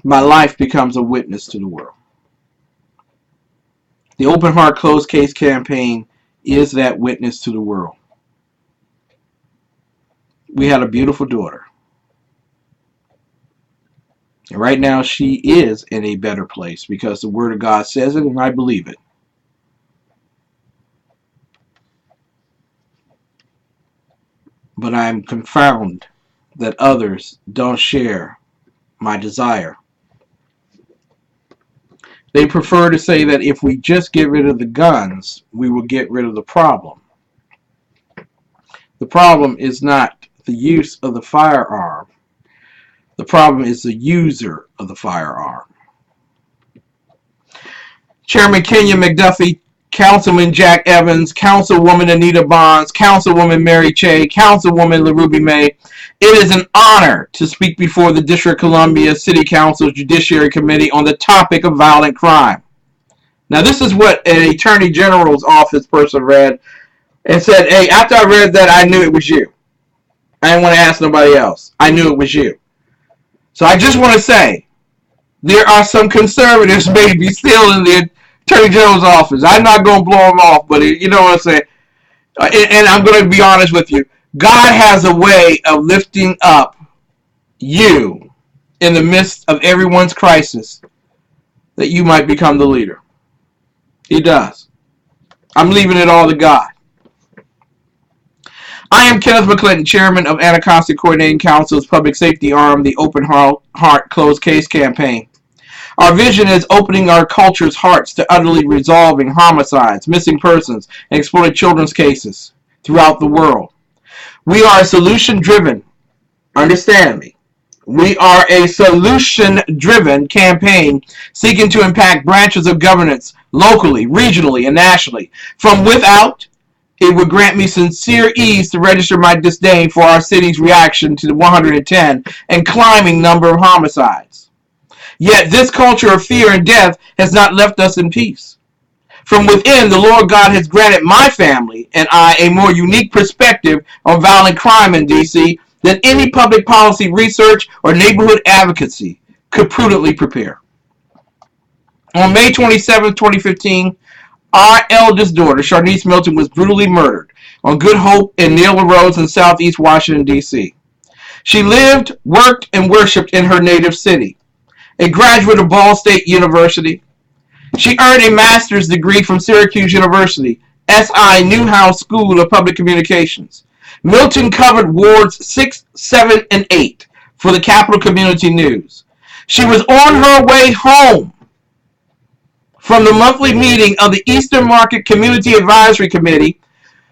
My life becomes a witness to the world. The Open Heart Closed Case campaign is that witness to the world. We had a beautiful daughter. And right now she is in a better place because the Word of God says it and I believe it. But I am confounded that others don't share my desire. They prefer to say that if we just get rid of the guns, we will get rid of the problem. The problem is not the use of the firearm. The problem is the user of the firearm. Chairman Kenya McDuffie, Councilman Jack Evans, Councilwoman Anita Bonds, Councilwoman Mary Che, Councilwoman LaRuby May. It is an honor to speak before the District of Columbia City Council Judiciary Committee on the topic of violent crime. Now, this is what an Attorney General's office person read and said, hey, after I read that, I knew it was you. I didn't want to ask nobody else. I knew it was you. So I just want to say, there are some conservatives maybe still in the Attorney General's office. I'm not going to blow them off, but you know what I'm saying. And I'm going to be honest with you. God has a way of lifting up you in the midst of everyone's crisis that you might become the leader. He does. I'm leaving it all to God. I am Kenneth McClinton, Chairman of Anacostia Coordinating Council's public safety arm, the Open Heart Closed Case campaign. Our vision is opening our culture's hearts to utterly resolving homicides, missing persons, and exploited children's cases throughout the world. We are solution-driven. Understand me. We are a solution-driven campaign seeking to impact branches of governance locally, regionally, and nationally. From without, it would grant me sincere ease to register my disdain for our city's reaction to the 110 and climbing number of homicides. Yet this culture of fear and death has not left us in peace. From within, the Lord God has granted my family and I a more unique perspective on violent crime in D.C. than any public policy research or neighborhood advocacy could prudently prepare. On May 27, 2015, our eldest daughter, Sharnice Milton, was brutally murdered on Good Hope and Naylor Roads in southeast Washington, D.C. She lived, worked, and worshiped in her native city. A graduate of Ball State University, she earned a master's degree from Syracuse University, S.I. Newhouse School of Public Communications. Milton covered wards 6, 7, and 8 for the Capital Community News. She was on her way home from the monthly meeting of the Eastern Market Community Advisory Committee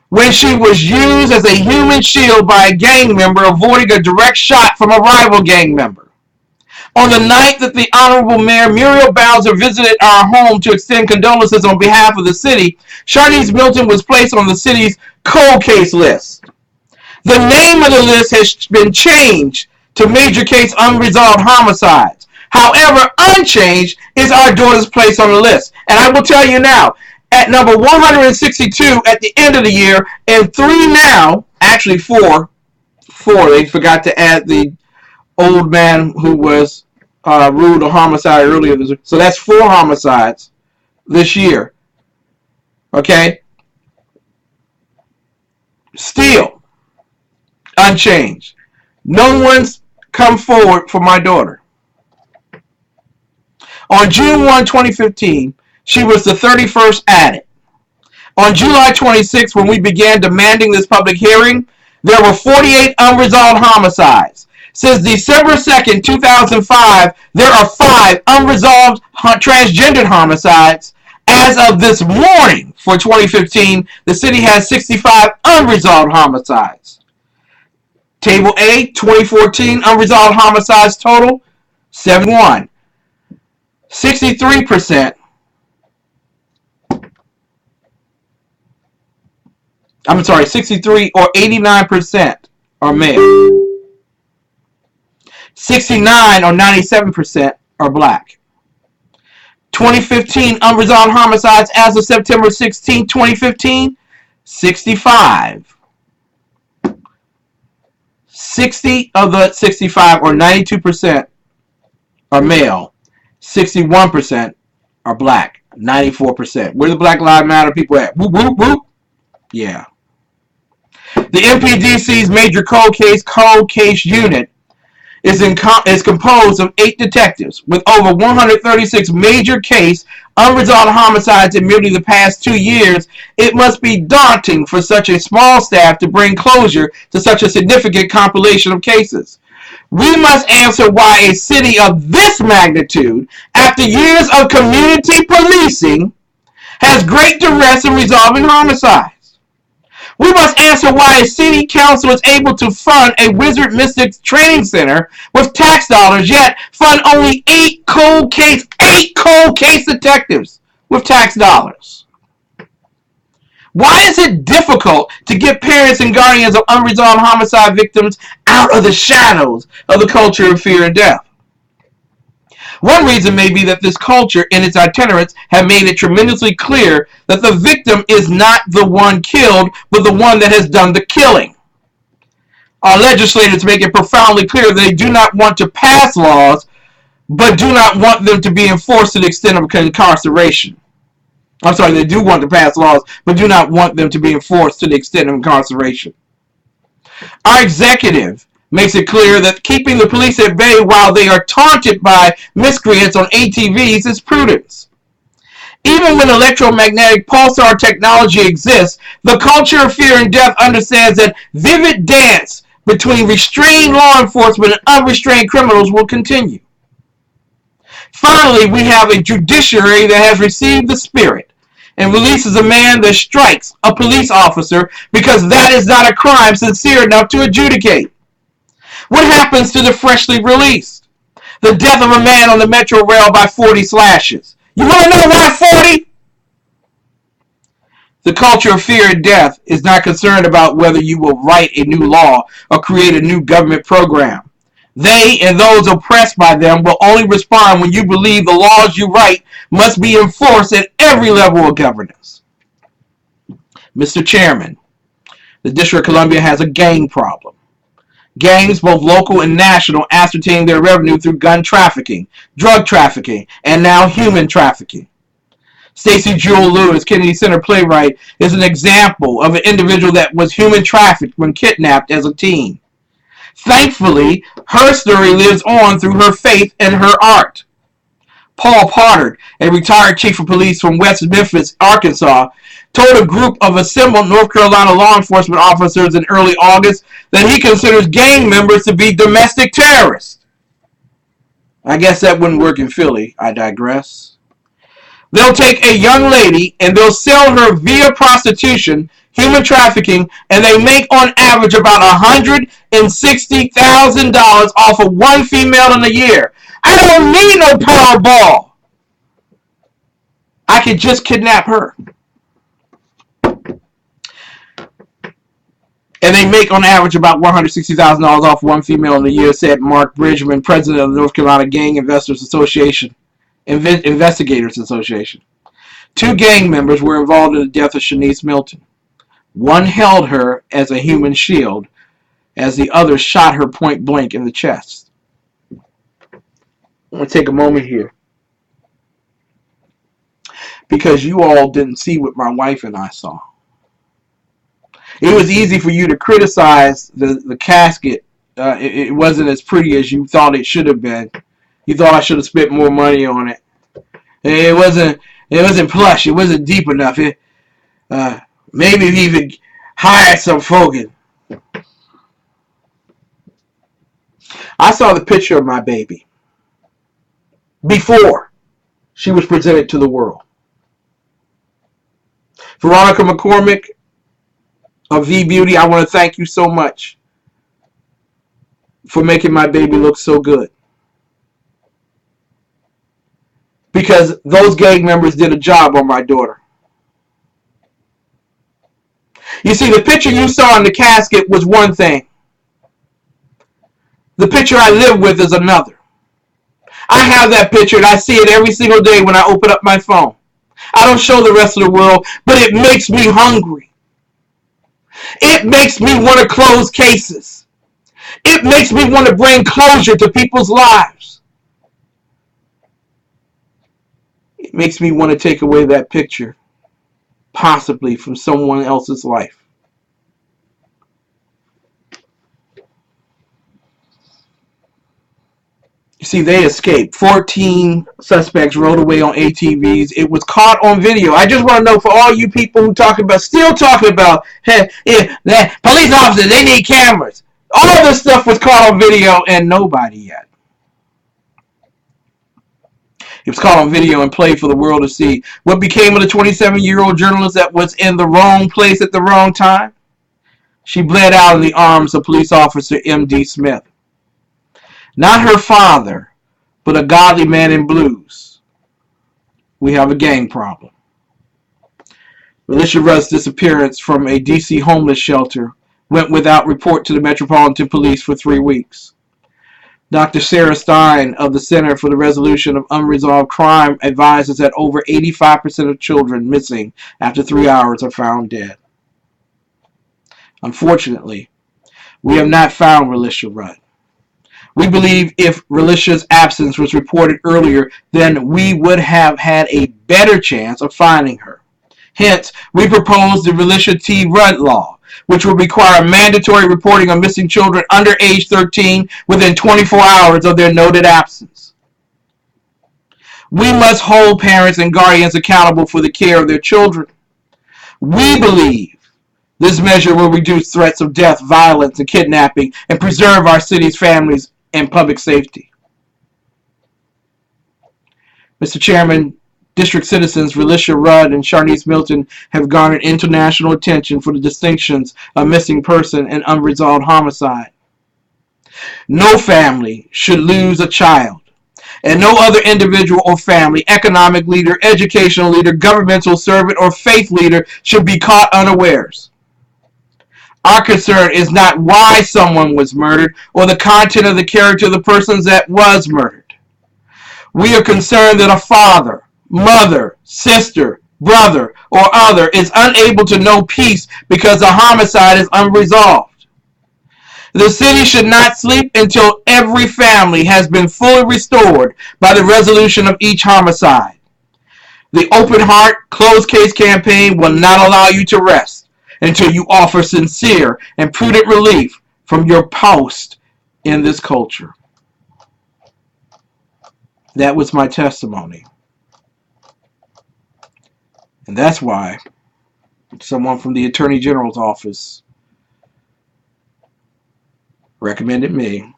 when she was used as a human shield by a gang member avoiding a direct shot from a rival gang member. On the night that the Honorable Mayor Muriel Bowser visited our home to extend condolences on behalf of the city, Sharnice Milton was placed on the city's cold case list. The name of the list has been changed to Major Case Unresolved Homicides. However, unchanged is our daughter's place on the list. And I will tell you now, at number 162 at the end of the year, and 3 now, actually 4, they forgot to add the old man who was ruled a homicide earlier this week. So that's 4 homicides this year. Okay? Still unchanged. No one's come forward for my daughter. On June 1, 2015, she was the 31st added. On July 26, when we began demanding this public hearing, there were 48 unresolved homicides. Since December 2nd, 2005, there are 5 unresolved transgendered homicides. As of this morning for 2015, the city has 65 unresolved homicides. Table A, 2014 unresolved homicides total, 71. 63%. I'm sorry, 63 or 89% are male. 69 or 97% are black. 2015 unresolved homicides as of September 16, 2015, 65. 60 of the 65 or 92% are male. 61% are black. 94%. Where the Black Lives Matter people at? Whoop, whoop, whoop. Yeah. The MPDC's major cold case unit is composed of 8 detectives with over 136 major case unresolved homicides in merely the past 2 years. It must be daunting for such a small staff to bring closure to such a significant compilation of cases. We must answer why a city of this magnitude, after years of community policing, has great duress in resolving homicides. We must answer why a city council is able to fund a Wizard Mystics training center with tax dollars, yet fund only 8 cold case detectives with tax dollars? Why is it difficult to get parents and guardians of unresolved homicide victims out of the shadows of the culture of fear and death? One reason may be that this culture and its itinerants have made it tremendously clear that the victim is not the one killed, but the one that has done the killing. Our legislators make it profoundly clear that they do not want to pass laws, but do not want them to be enforced to the extent of incarceration. I'm sorry, they do want to pass laws, but do not want them to be enforced to the extent of incarceration. Our executive makes it clear that keeping the police at bay while they are taunted by miscreants on ATVs is prudence. Even when electromagnetic pulsar technology exists, the culture of fear and death understands that vivid dance between restrained law enforcement and unrestrained criminals will continue. Finally, we have a judiciary that has received the spirit and releases a man that strikes a police officer because that is not a crime sincere enough to adjudicate. What happens to the freshly released? The death of a man on the Metro Rail by 40 slashes. You want to know why 40? The culture of fear and death is not concerned about whether you will write a new law or create a new government program. They and those oppressed by them will only respond when you believe the laws you write must be enforced at every level of governance. Mr. Chairman, the District of Columbia has a gang problem. Gangs, both local and national, ascertain their revenue through gun trafficking, drug trafficking, and now human trafficking. Stacey Jewell Lewis, Kennedy Center playwright, is an example of an individual that was human trafficked when kidnapped as a teen. Thankfully, her story lives on through her faith and her art. Paul Potter, a retired chief of police from West Memphis, Arkansas, told a group of assembled North Carolina law enforcement officers in early August that he considers gang members to be domestic terrorists. I guess that wouldn't work in Philly. I digress. They'll take a young lady and they'll sell her via prostitution, human trafficking, and they make on average about $160,000 off of one female in a year. I don't need no Powerball. I could just kidnap her. And they make on average about $160,000 off one female in a year, said Mark Bridgman, president of the North Carolina Gang Investigators Association. 2 gang members were involved in the death of Shanice Milton. One held her as a human shield, as the other shot her point blank in the chest. I'm going to take a moment here, because you all didn't see what my wife and I saw. It was easy for you to criticize the casket. It wasn't as pretty as you thought it should have been. You thought I should have spent more money on it. It wasn't plush. It wasn't deep enough. Maybe even hired some folk. I saw the picture of my baby before she was presented to the world. Veronica McCormick of V-Beauty, I want to thank you so much for making my baby look so good. Because those gang members did a job on my daughter. You see, the picture you saw in the casket was one thing. The picture I live with is another. I have that picture and I see it every single day when I open up my phone. I don't show the rest of the world, but it makes me hungry. It makes me want to close cases. It makes me want to bring closure to people's lives. It makes me want to take away that picture, possibly from someone else's life. You see, they escaped. 14 suspects rode away on ATVs. It was caught on video. I just want to know, for all you people who still talking about, hey, police officers, they need cameras. All this stuff was caught on video and nobody yet. It was caught on video and played for the world to see. What became of the 27-year-old journalist that was in the wrong place at the wrong time? She bled out in the arms of police officer M.D. Smith. Not her father, but a godly man in blues. we have a gang problem. Alicia Rudd's disappearance from a D.C. homeless shelter went without report to the Metropolitan Police for 3 weeks. Dr. Sarah Stein of the Center for the Resolution of Unresolved Crime advises that over 85% of children missing after 3 hours are found dead. Unfortunately, we have not found Alicia Rudd. We believe if Alicia's absence was reported earlier, then we would have had a better chance of finding her. Hence, we propose the Alicia T. Rudd Law, which will require mandatory reporting of missing children under age 13 within 24 hours of their noted absence. We must hold parents and guardians accountable for the care of their children. We believe this measure will reduce threats of death, violence, and kidnapping, and preserve our city's families and public safety. Mr. Chairman, district citizens Alicia Rudd and Sharnice Milton have garnered international attention for the distinctions of missing person and unresolved homicide. No family should lose a child, and no other individual or family, economic leader, educational leader, governmental servant, or faith leader should be caught unawares. Our concern is not why someone was murdered or the content of the character of the person that was murdered. We are concerned that a father, mother, sister, brother, or other is unable to know peace because the homicide is unresolved. The city should not sleep until every family has been fully restored by the resolution of each homicide. The Open Heart, Closed Case campaign will not allow you to rest until you offer sincere and prudent relief from your post in this culture. That was my testimony. And that's why someone from the Attorney General's office recommended me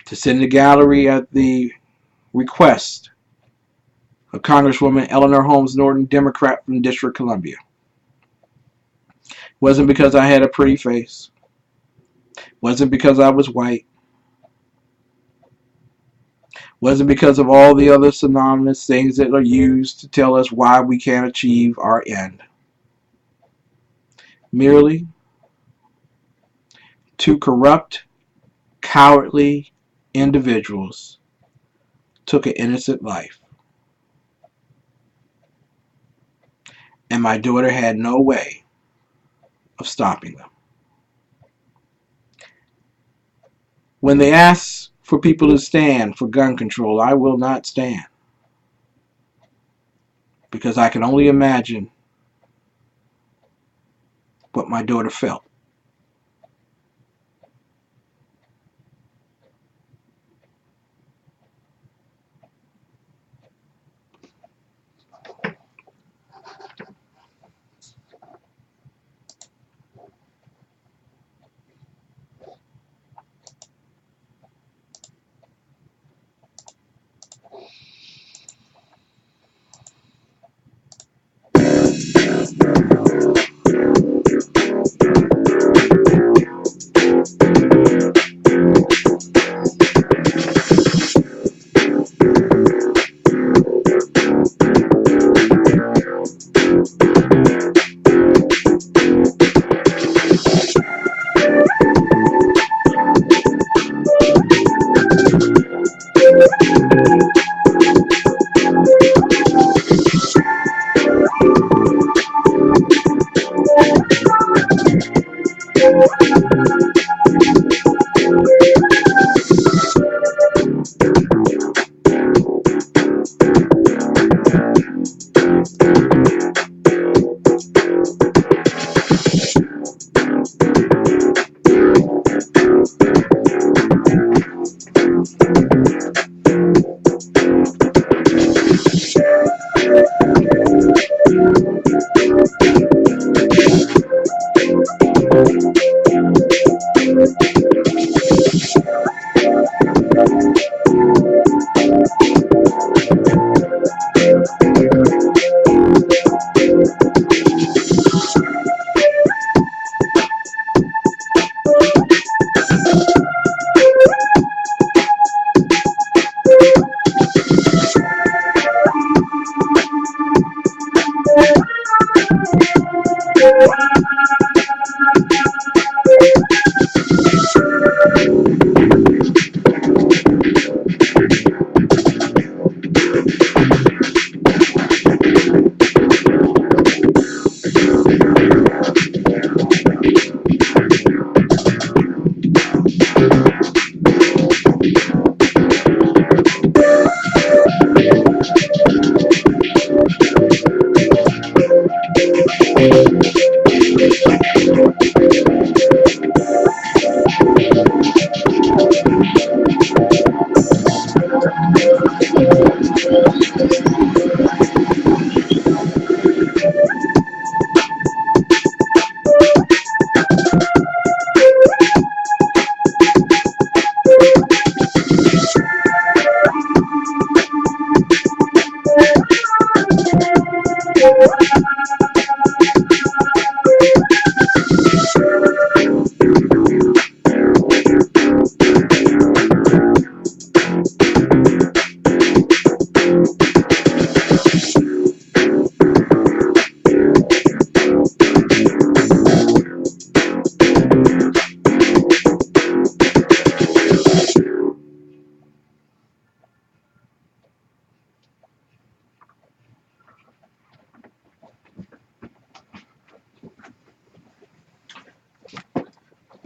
to send the gallery at the request of Congresswoman Eleanor Norton, Democrat from District of Columbia. Wasn't because I had a pretty face. Wasn't because I was white. Wasn't because of all the other synonymous things that are used to tell us why we can't achieve our end. Merely two corrupt, cowardly individuals took an innocent life. And my daughter had no way of stopping them. When they ask for people to stand for gun control, I will not stand. Because I can only imagine what my daughter felt.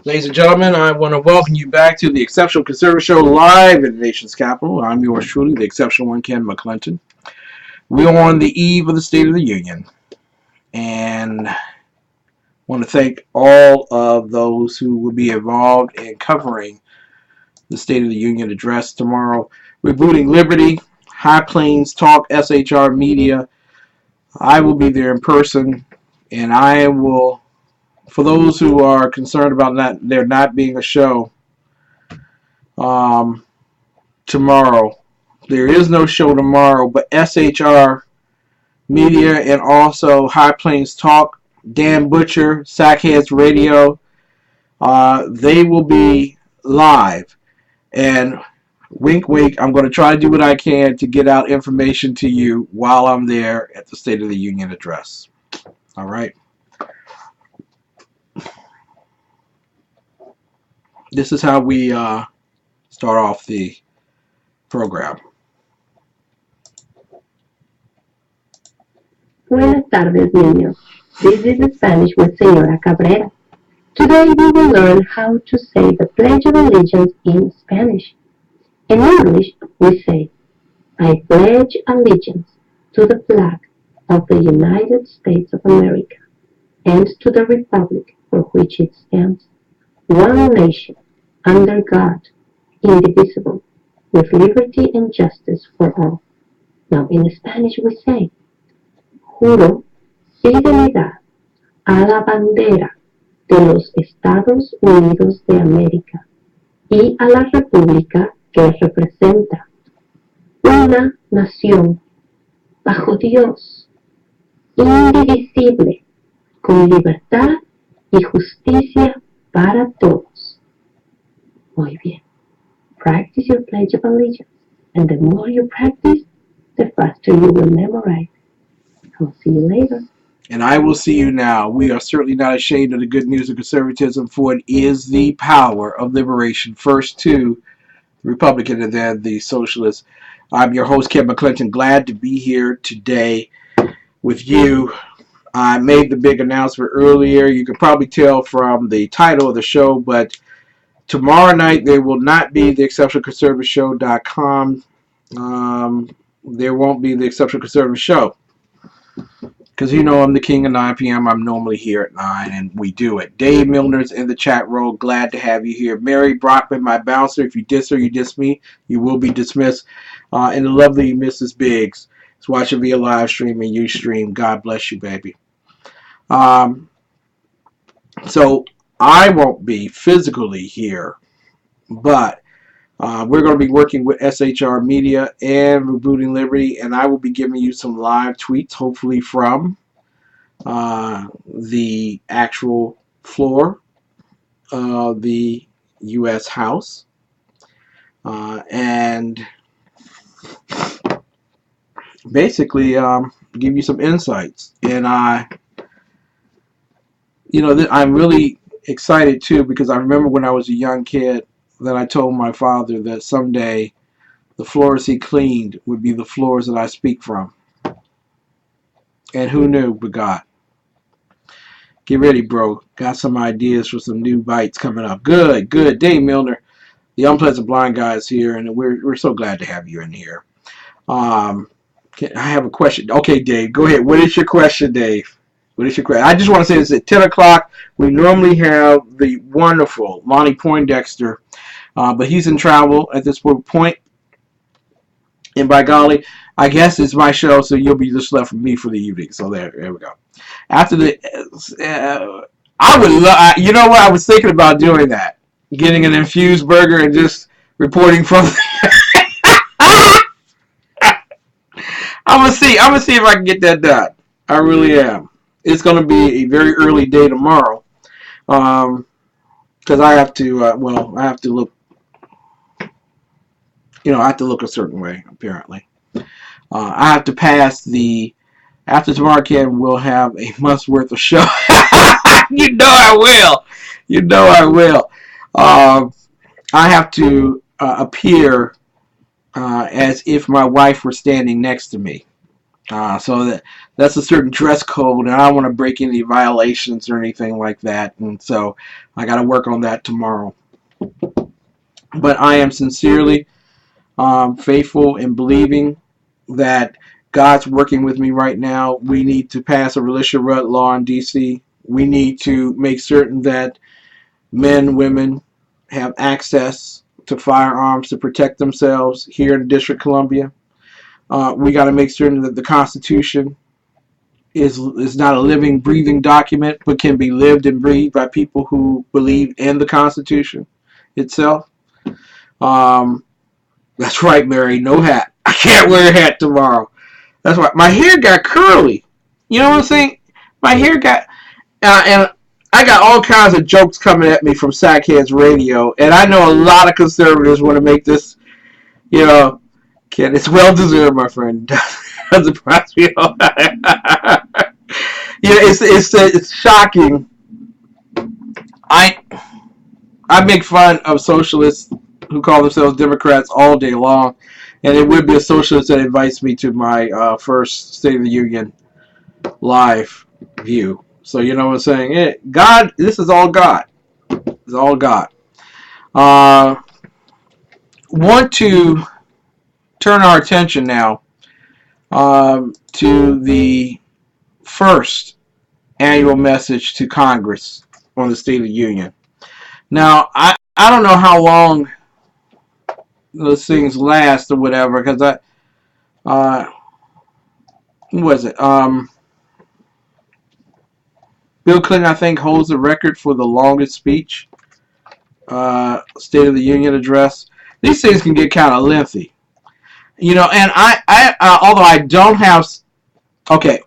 Ladies and gentlemen, I want to welcome you back to the Exceptional Conservative Show live in the nation's capital. I'm yours truly, the Exceptional One, Ken McClinton. We are on the eve of the State of the Union, and I want to thank all of those who will be involved in covering the State of the Union address tomorrow. Rebooting Liberty, High Plains Talk, SHR Media. I will be there in person, and I will, for those who are concerned about there not being a show tomorrow, there is no show tomorrow, but SHR Media and also High Plains Talk, Dan Butcher, Sackheads Radio, they will be live. And wink, wink, I'm going to try to do what I can to get out information to you while I'm there at the State of the Union address. All right. This is how we start off the program. Buenas tardes, niños. This is Spanish with Señora Cabrera. Today we will learn how to say the Pledge of Allegiance in Spanish. In English, we say, I pledge allegiance to the flag of the United States of America and to the republic for which it stands, one nation, under God, indivisible, with liberty and justice for all. Now, in Spanish we say, juro fidelidad a la bandera de los Estados Unidos de América y a la república que representa, una nación bajo Dios, indivisible, con libertad y justicia para todos. Muy bien. Practice your Pledge of Allegiance, and the more you practice, the faster you will memorize. I'll see you later. And I will see you now. We are certainly not ashamed of the good news of conservatism, for it is the power of liberation, first to the Republican and then the Socialist. I'm your host, Ken McClinton. Glad to be here today with you. I made the big announcement earlier. You can probably tell from the title of the show, but tomorrow night there will not be the exceptionalconservativeshow.com. There won't be the Exceptional Conservative Show. Because you know I'm the king of 9 p.m. I'm normally here at 9, and we do it. Dave Milner's in the chat row. Glad to have you here. Mary Brockman, my bouncer. If you diss her, you diss me. You will be dismissed. And the lovely Mrs. Biggs is watching via live stream and Ustream. God bless you, baby. So I won't be physically here, but we're going to be working with SHR Media and Rebooting Liberty, and I will be giving you some live tweets, hopefully from the actual floor of the U.S. House, and basically give you some insights. And I'm really excited too, because I remember when I was a young kid that I told my father that someday the floors he cleaned would be the floors that I speak from. And who knew but God. Get ready, bro. Got some ideas for some new bites coming up. Good, good. Dave Milner, the Unpleasant Blind Guy, is here, and we're so glad to have you in here. I have a question. Okay, Dave, go ahead. What is your question, Dave? What is your question? I just want to say this: at 10 o'clock, we normally have the wonderful Lonnie Poindexter, but he's in travel at this point. And by golly, I guess it's my show, so you'll be just left with me for the evening. So there we go. After the, I would love. You know what? I was thinking about doing that, getting an infused burger and just reporting from. I'm gonna see if I can get that done. I really am. It's gonna be a very early day tomorrow, because I have to. I have to look. I have to look a certain way. Apparently, I have to pass the. After tomorrow, Ken, we'll have a month's worth of show. You know I will. You know I will. I have to appear as if my wife were standing next to me. So that's a certain dress code, and I don't want to break any violations or anything like that. And so I got to work on that tomorrow. But I am sincerely faithful in believing that God's working with me right now. We need to pass a militia law in D.C. We need to make certain that men, women have access to firearms to protect themselves here in the District of Columbia. We got to make certain that the Constitution is not a living, breathing document, but can be lived and breathed by people who believe in the Constitution itself. That's right, Mary. No hat. I can't wear a hat tomorrow. That's why my hair got curly. You know what I'm saying? My hair got, and I got all kinds of jokes coming at me from Sackheads Radio, and I know a lot of conservatives want to make this, you know, kid. It's well deserved, my friend. Doesn't surprise me. It's shocking. I make fun of socialists who call themselves Democrats all day long, and it would be a socialist that invites me to my first State of the Union live view. So you know what I'm saying? God, this is all God. It's all God. Want to turn our attention now to the first annual message to Congress on the State of the Union. Now, I don't know how long those things last or whatever, because who was it? Bill Clinton, I think, holds the record for the longest speech, State of the Union address. These things can get kind of lengthy, you know. And although I don't have, okay,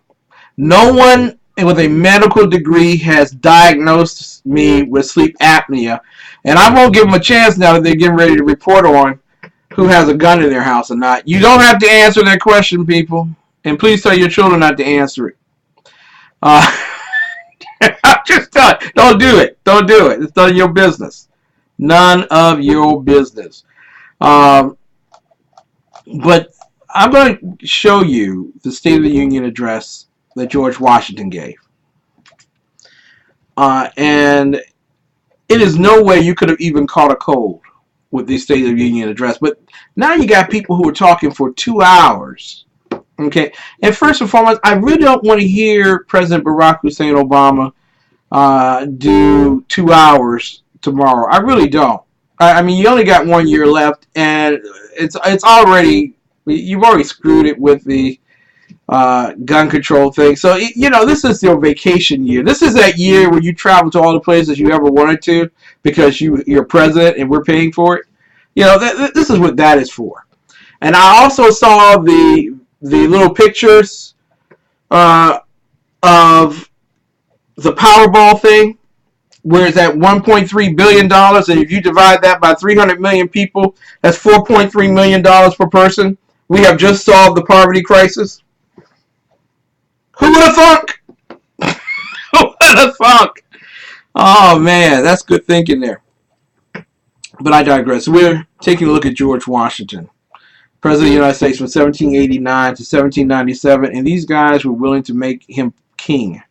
no one with a medical degree has diagnosed me with sleep apnea, and I won't give them a chance now that they're getting ready to report on who has a gun in their house or not. You don't have to answer that question, people, and please tell your children not to answer it. I'm just telling you, don't do it. Don't do it. It's none of your business. None of your business. But I'm going to show you the State of the Union address that George Washington gave. And it is no way you could have even caught a cold with the State of the Union address. But now you got people who are talking for 2 hours. Okay, and first and foremost, I really don't want to hear President Barack Hussein Obama do 2 hours tomorrow. I really don't. I mean, you only got 1 year left, and it's already, you've already screwed it with the gun control thing. So, you know, this is your vacation year. This is that year where you travel to all the places you ever wanted to because you're president and we're paying for it. You know, this is what that is for. And I also saw the little pictures of the Powerball thing, where it's at $1.3 billion, and if you divide that by 300 million people, that's $4.3 million per person. We have just solved the poverty crisis. Who would have thunk? Who would have thunk? Oh, man, that's good thinking there. But I digress. We're taking a look at George Washington, President of the United States from 1789 to 1797, and these guys were willing to make him king.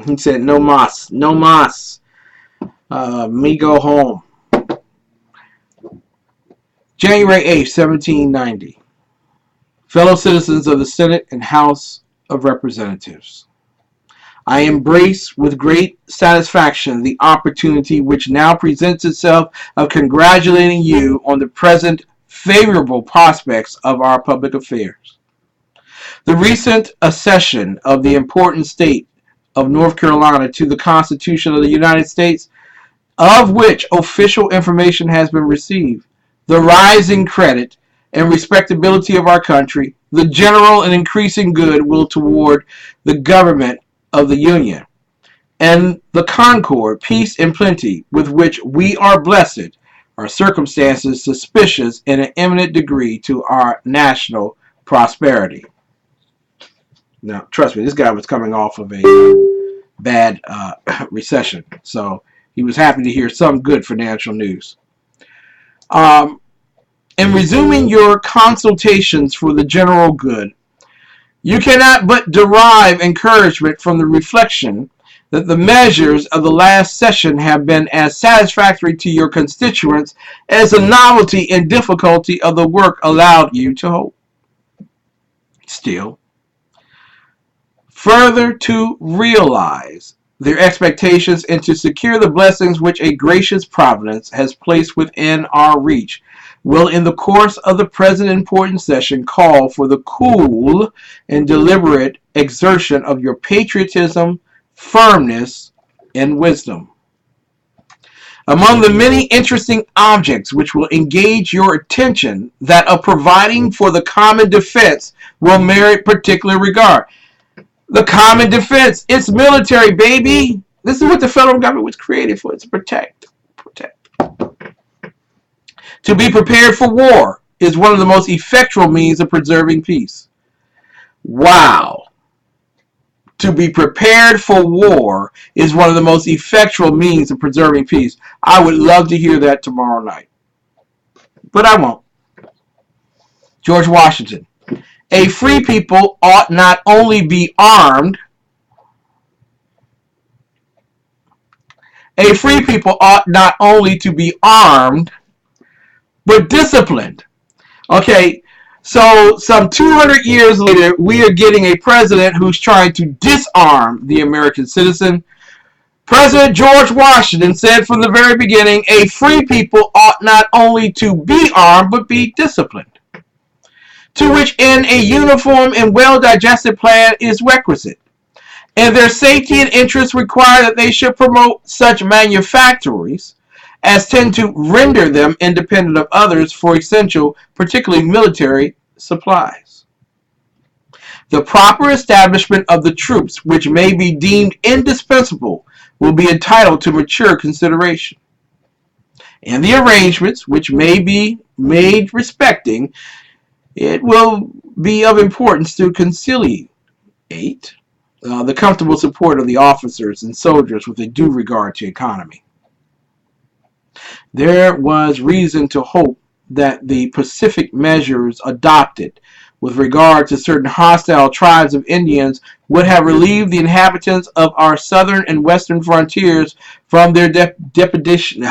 He said, no mas, no mas. Me go home. January 8th, 1790. Fellow citizens of the Senate and House of Representatives, I embrace with great satisfaction the opportunity which now presents itself of congratulating you on the present favorable prospects of our public affairs. The recent accession of the important state of North Carolina to the Constitution of the United States, of which official information has been received, the rising credit and respectability of our country, the general and increasing goodwill toward the government of the Union, and the concord, peace, and plenty with which we are blessed are circumstances suspicious in an eminent degree to our national prosperity. Now, trust me, this guy was coming off of a bad recession, so he was happy to hear some good financial news. And in resuming your consultations for the general good, you cannot but derive encouragement from the reflection that the measures of the last session have been as satisfactory to your constituents as the novelty and difficulty of the work allowed you to hope. Still, further to realize their expectations and to secure the blessings which a gracious providence has placed within our reach, will in the course of the present important session call for the cool and deliberate exertion of your patriotism, firmness, and wisdom. Among the many interesting objects which will engage your attention, that of providing for the common defense will merit particular regard. The common defense, it's military, baby. This is what the federal government was created for. It's protect. To be prepared for war is one of the most effectual means of preserving peace. Wow. To be prepared for war is one of the most effectual means of preserving peace. I would love to hear that tomorrow night, but I won't. George Washington. A free people ought not only be armed, a free people ought not only to be armed, but disciplined. Okay, so some 200 years later, we are getting a president who's trying to disarm the American citizen. President George Washington said from the very beginning, a free people ought not only to be armed, but be disciplined. To which end a uniform and well-digested plan is requisite, and their safety and interests require that they should promote such manufactories as tend to render them independent of others for essential, particularly military, supplies. The proper establishment of the troops which may be deemed indispensable will be entitled to mature consideration, and the arrangements which may be made respecting it will be of importance to conciliate the comfortable support of the officers and soldiers with a due regard to economy. There was reason to hope that the pacific measures adopted with regard to certain hostile tribes of Indians would have relieved the inhabitants of our southern and western frontiers from their depredations.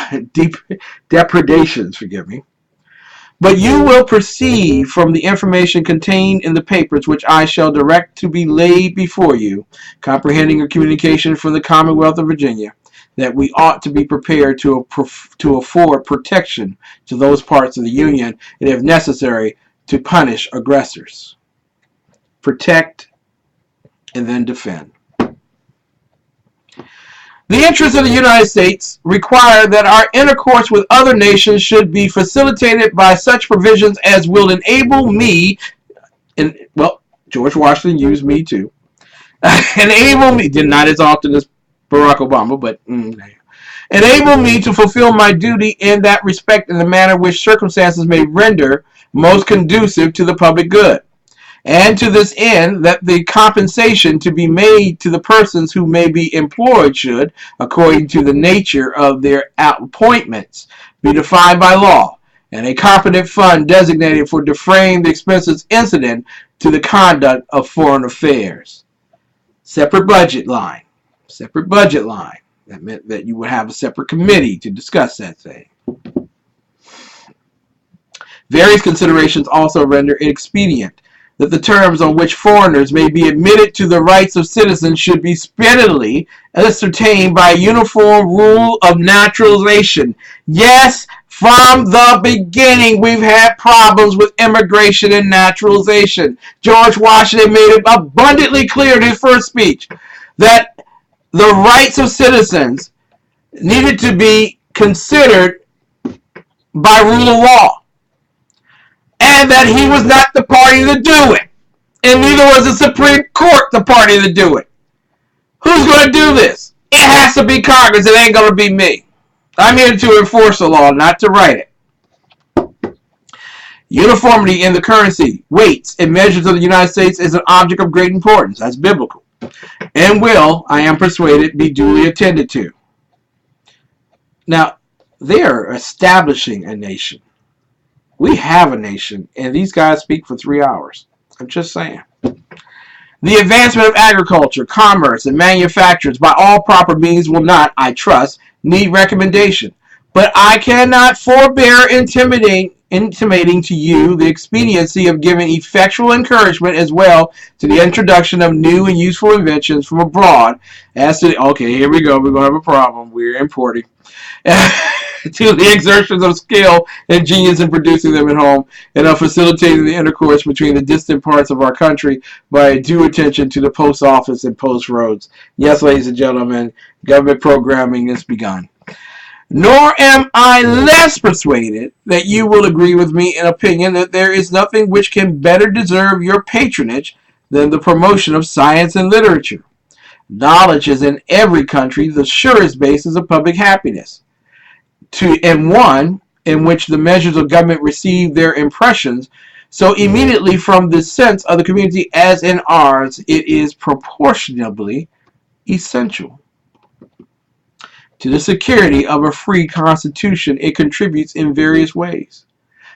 But you will perceive from the information contained in the papers which I shall direct to be laid before you, comprehending a communication from the Commonwealth of Virginia, that we ought to be prepared to afford protection to those parts of the Union, and if necessary, to punish aggressors. Protect and then defend. The interests of the United States require that our intercourse with other nations should be facilitated by such provisions as will enable me, and well, George Washington used me too, enable me, not as often as Barack Obama, but enable me to fulfill my duty in that respect in the manner which circumstances may render most conducive to the public good. And to this end, that the compensation to be made to the persons who may be employed should, according to the nature of their appointments, be defined by law, and a competent fund designated for defraying the expenses incident to the conduct of foreign affairs. Separate budget line. Separate budget line. That meant that you would have a separate committee to discuss that thing. Various considerations also render it expedient that the terms on which foreigners may be admitted to the rights of citizens should be speedily ascertained by a uniform rule of naturalization. Yes, from the beginning we've had problems with immigration and naturalization. George Washington made it abundantly clear in his first speech that the rights of citizens needed to be considered by rule of law, and that he was not the party to do it, and neither was the Supreme Court the party to do it. Who's going to do this? It has to be Congress. It ain't going to be me. I'm here to enforce the law, not to write it. Uniformity in the currency, weights, and measures of the United States is an object of great importance. That's biblical, and will, I am persuaded, be duly attended to. Now, they are establishing a nation. We have a nation, and these guys speak for 3 hours. I'm just saying. The advancement of agriculture, commerce, and manufacturers by all proper means will not, I trust, need recommendation. But I cannot forbear intimating to you the expediency of giving effectual encouragement as well to the introduction of new and useful inventions from abroad. As to okay, here we go. We're going to have a problem. We're importing. To the exertions of skill and genius in producing them at home, and of facilitating the intercourse between the distant parts of our country by due attention to the post office and post roads. Yes, ladies and gentlemen, government programming has begun. Nor am I less persuaded that you will agree with me in opinion that there is nothing which can better deserve your patronage than the promotion of science and literature. Knowledge is in every country the surest basis of public happiness. And one in which the measures of government receive their impressions so immediately from the sense of the community as in ours, it is proportionably essential. To the security of a free constitution, it contributes in various ways.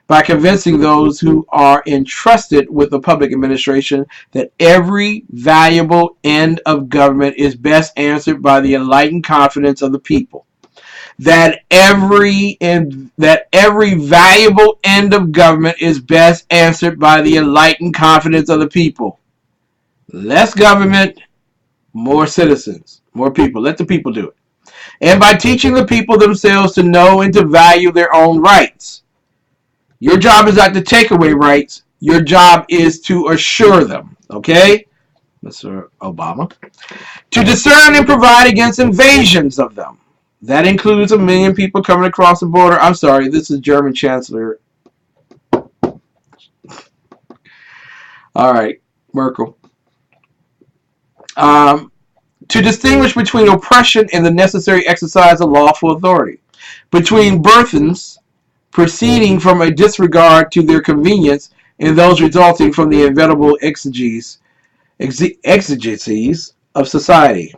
By convincing those who are entrusted with the public administration that every valuable end of government is best answered by the enlightened confidence of the people. That every valuable end of government is best answered by the enlightened confidence of the people. Less government, more citizens, more people. Let the people do it. And by teaching the people themselves to know and to value their own rights. Your job is not to take away rights. Your job is to assure them. Okay? Mr. Obama. To discern and provide against invasions of them. That includes 1 million people coming across the border. I'm sorry, this is German Chancellor. All right, Merkel. To distinguish between oppression and the necessary exercise of lawful authority. Between burthens proceeding from a disregard to their convenience and those resulting from the inevitable exigencies of society.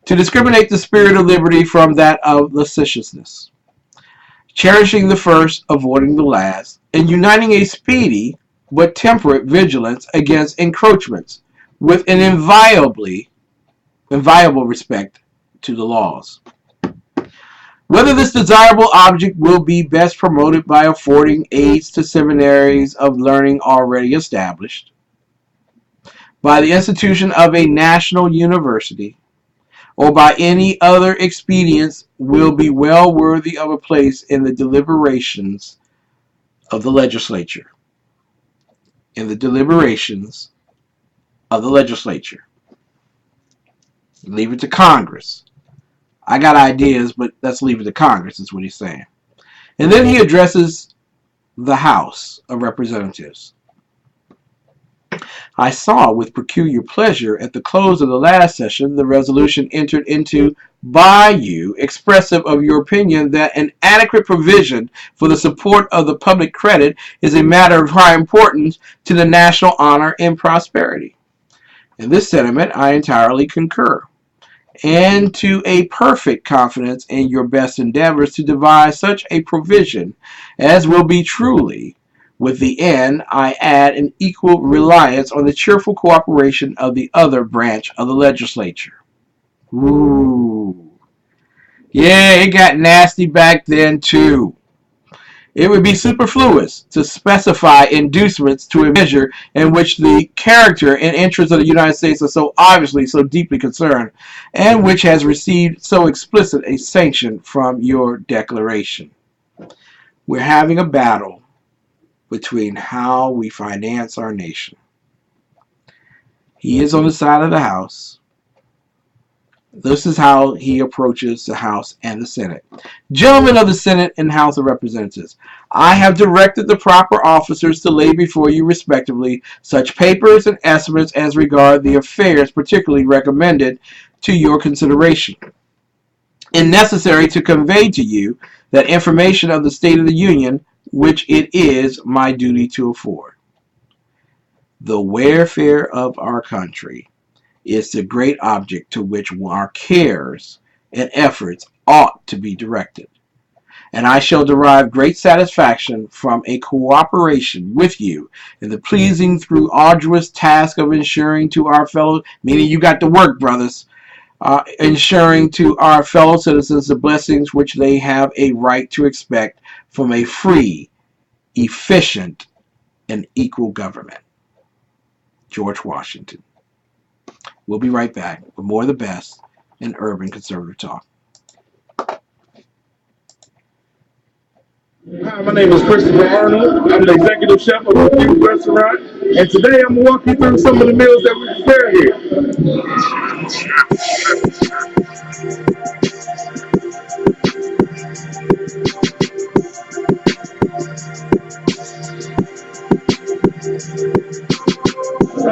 To discriminate the spirit of liberty from that of lasciviousness, cherishing the first, avoiding the last, and uniting a speedy but temperate vigilance against encroachments, with an inviolable respect to the laws. Whether this desirable object will be best promoted by affording aids to seminaries of learning already established, by the institution of a national university, or by any other expedients will be well worthy of a place in the deliberations of the legislature. In the deliberations of the legislature. Leave it to Congress. I got ideas, but let's leave it to Congress, is what he's saying. And then he addresses the House of Representatives. I saw with peculiar pleasure at the close of the last session the resolution entered into by you expressive of your opinion that an adequate provision for the support of the public credit is a matter of high importance to the national honor and prosperity. In this sentiment I entirely concur, and to a perfect confidence in your best endeavors to devise such a provision as will be truly with the end, I add an equal reliance on the cheerful cooperation of the other branch of the legislature. Ooh. Yeah, it got nasty back then too. It would be superfluous to specify inducements to a measure in which the character and interests of the United States are so obviously, so deeply concerned, and which has received so explicit a sanction from your declaration. We're having a battle between how we finance our nation. He is on the side of the House. This is how he approaches the House and the Senate. Gentlemen of the Senate and House of Representatives, I have directed the proper officers to lay before you respectively such papers and estimates as regard the affairs particularly recommended to your consideration, and necessary to convey to you that information of the state of the Union which it is my duty to afford. The welfare of our country is the great object to which our cares and efforts ought to be directed. and I shall derive great satisfaction from a cooperation with you in the pleasing through arduous task of ensuring to our fellow, meaning you got to work, brothers, ensuring to our fellow citizens the blessings which they have a right to expect from a free, efficient, and equal government. George Washington. We'll be right back with more of the best in urban conservative talk. Hi, my name is Christopher Arnold. I'm the executive chef of a Fuse restaurant, and today I'm going to walk you through some of the meals that we prepare here.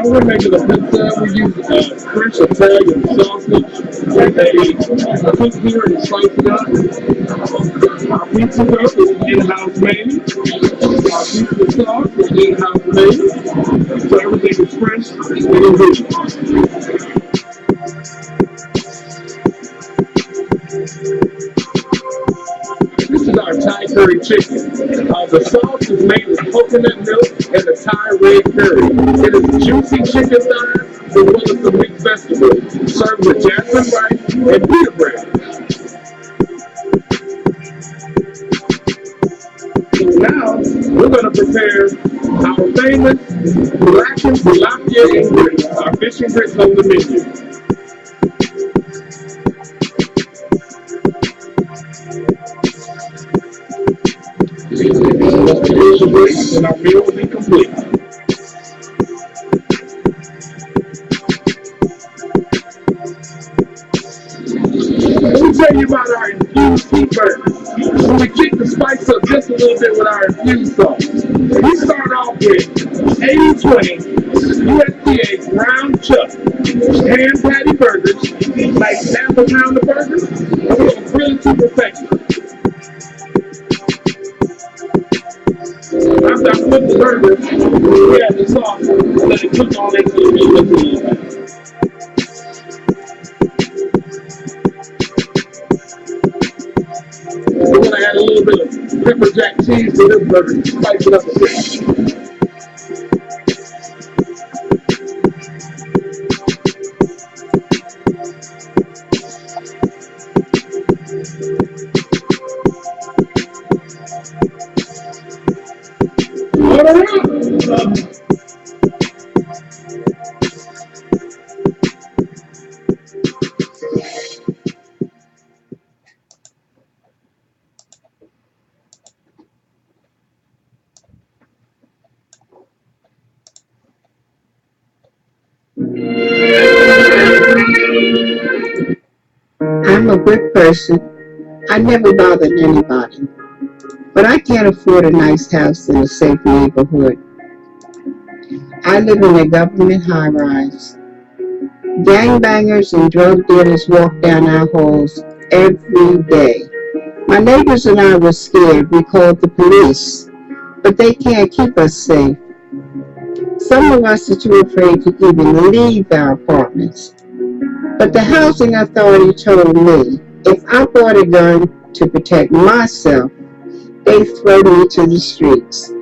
We're making a pizza. We use French Italian sausage that they cook here and slice it up. Our pizza crust is in-house made. Our pizza sauce is in-house made. So everything is fresh and good. This is our Thai curry chicken. The sauce is made with coconut milk and the Thai red curry. It is juicy chicken thighs as well as some mixed vegetables, served with jasmine rice and pita bread. So now we're going to prepare our famous blackened tilapia and grits, our fish and grits on the menu. And our meal will be complete. Let me tell you about our infused heat burgers. So we kick the spice up just a little bit with our infused sauce. We start off with 80-20 USDA ground chuck hand patty burgers, like half a pound of burgers, and we're going to grill it to perfection. After I put the burger, we add the sauce and let it cook on into the meat a little bit. We're going to add a little bit of pepper jack cheese to this burger to spice it up a bit. I'm a good person. I never bothered anybody. But I can't afford a nice house in a safe neighborhood. I live in a government high-rise. Gangbangers and drug dealers walk down our halls every day. My neighbors and I were scared. We called the police. But they can't keep us safe. Some of us are too afraid to even leave our apartments. But the housing authority told me if I bought a gun to protect myself, they throw me to the streets.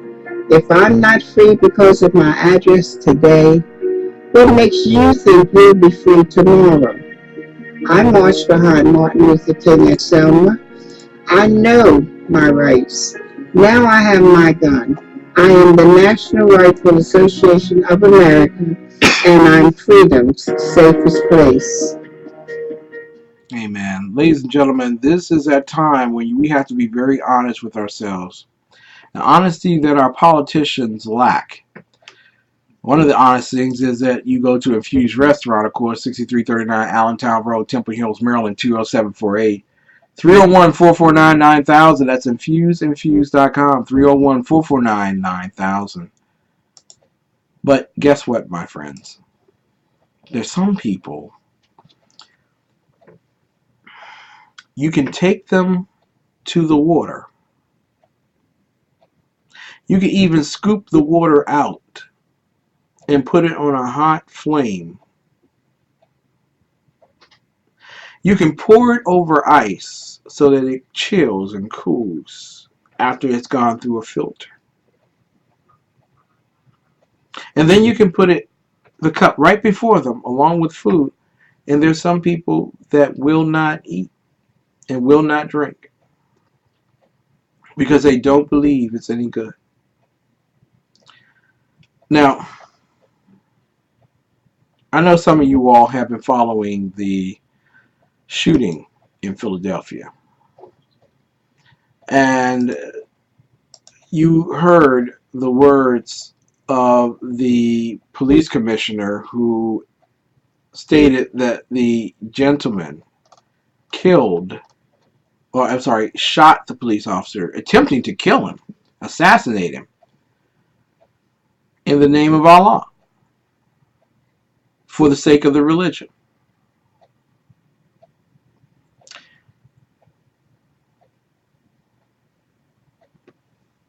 If I'm not free because of my address today, what makes you think you'll be free tomorrow? I marched behind Martin Luther King at Selma. I know my rights. Now I have my gun. I am the National Rifle Association of America, and I'm freedom's safest place. Amen. Ladies and gentlemen, this is that time when we have to be very honest with ourselves. The honesty that our politicians lack. One of the honest things is that you go to a Fuse restaurant, of course, 6339 Allentown Road, Temple Hills, Maryland, 20748. 301-449-9000. That's infuse.com. 301-449-9000. But guess what, my friends? There's some people, you can take them to the water. You can even scoop the water out and put it on a hot flame. You can pour it over ice so that it chills and cools after it's gone through a filter. And then you can put the cup right before them along with food. And there's some people that will not eat and will not drink because they don't believe it's any good. Now, I know some of you all have been following the shooting in Philadelphia. And you heard the words of the police commissioner who stated that the gentleman shot the police officer, attempting to kill him, assassinate him, in the name of Allah, for the sake of the religion.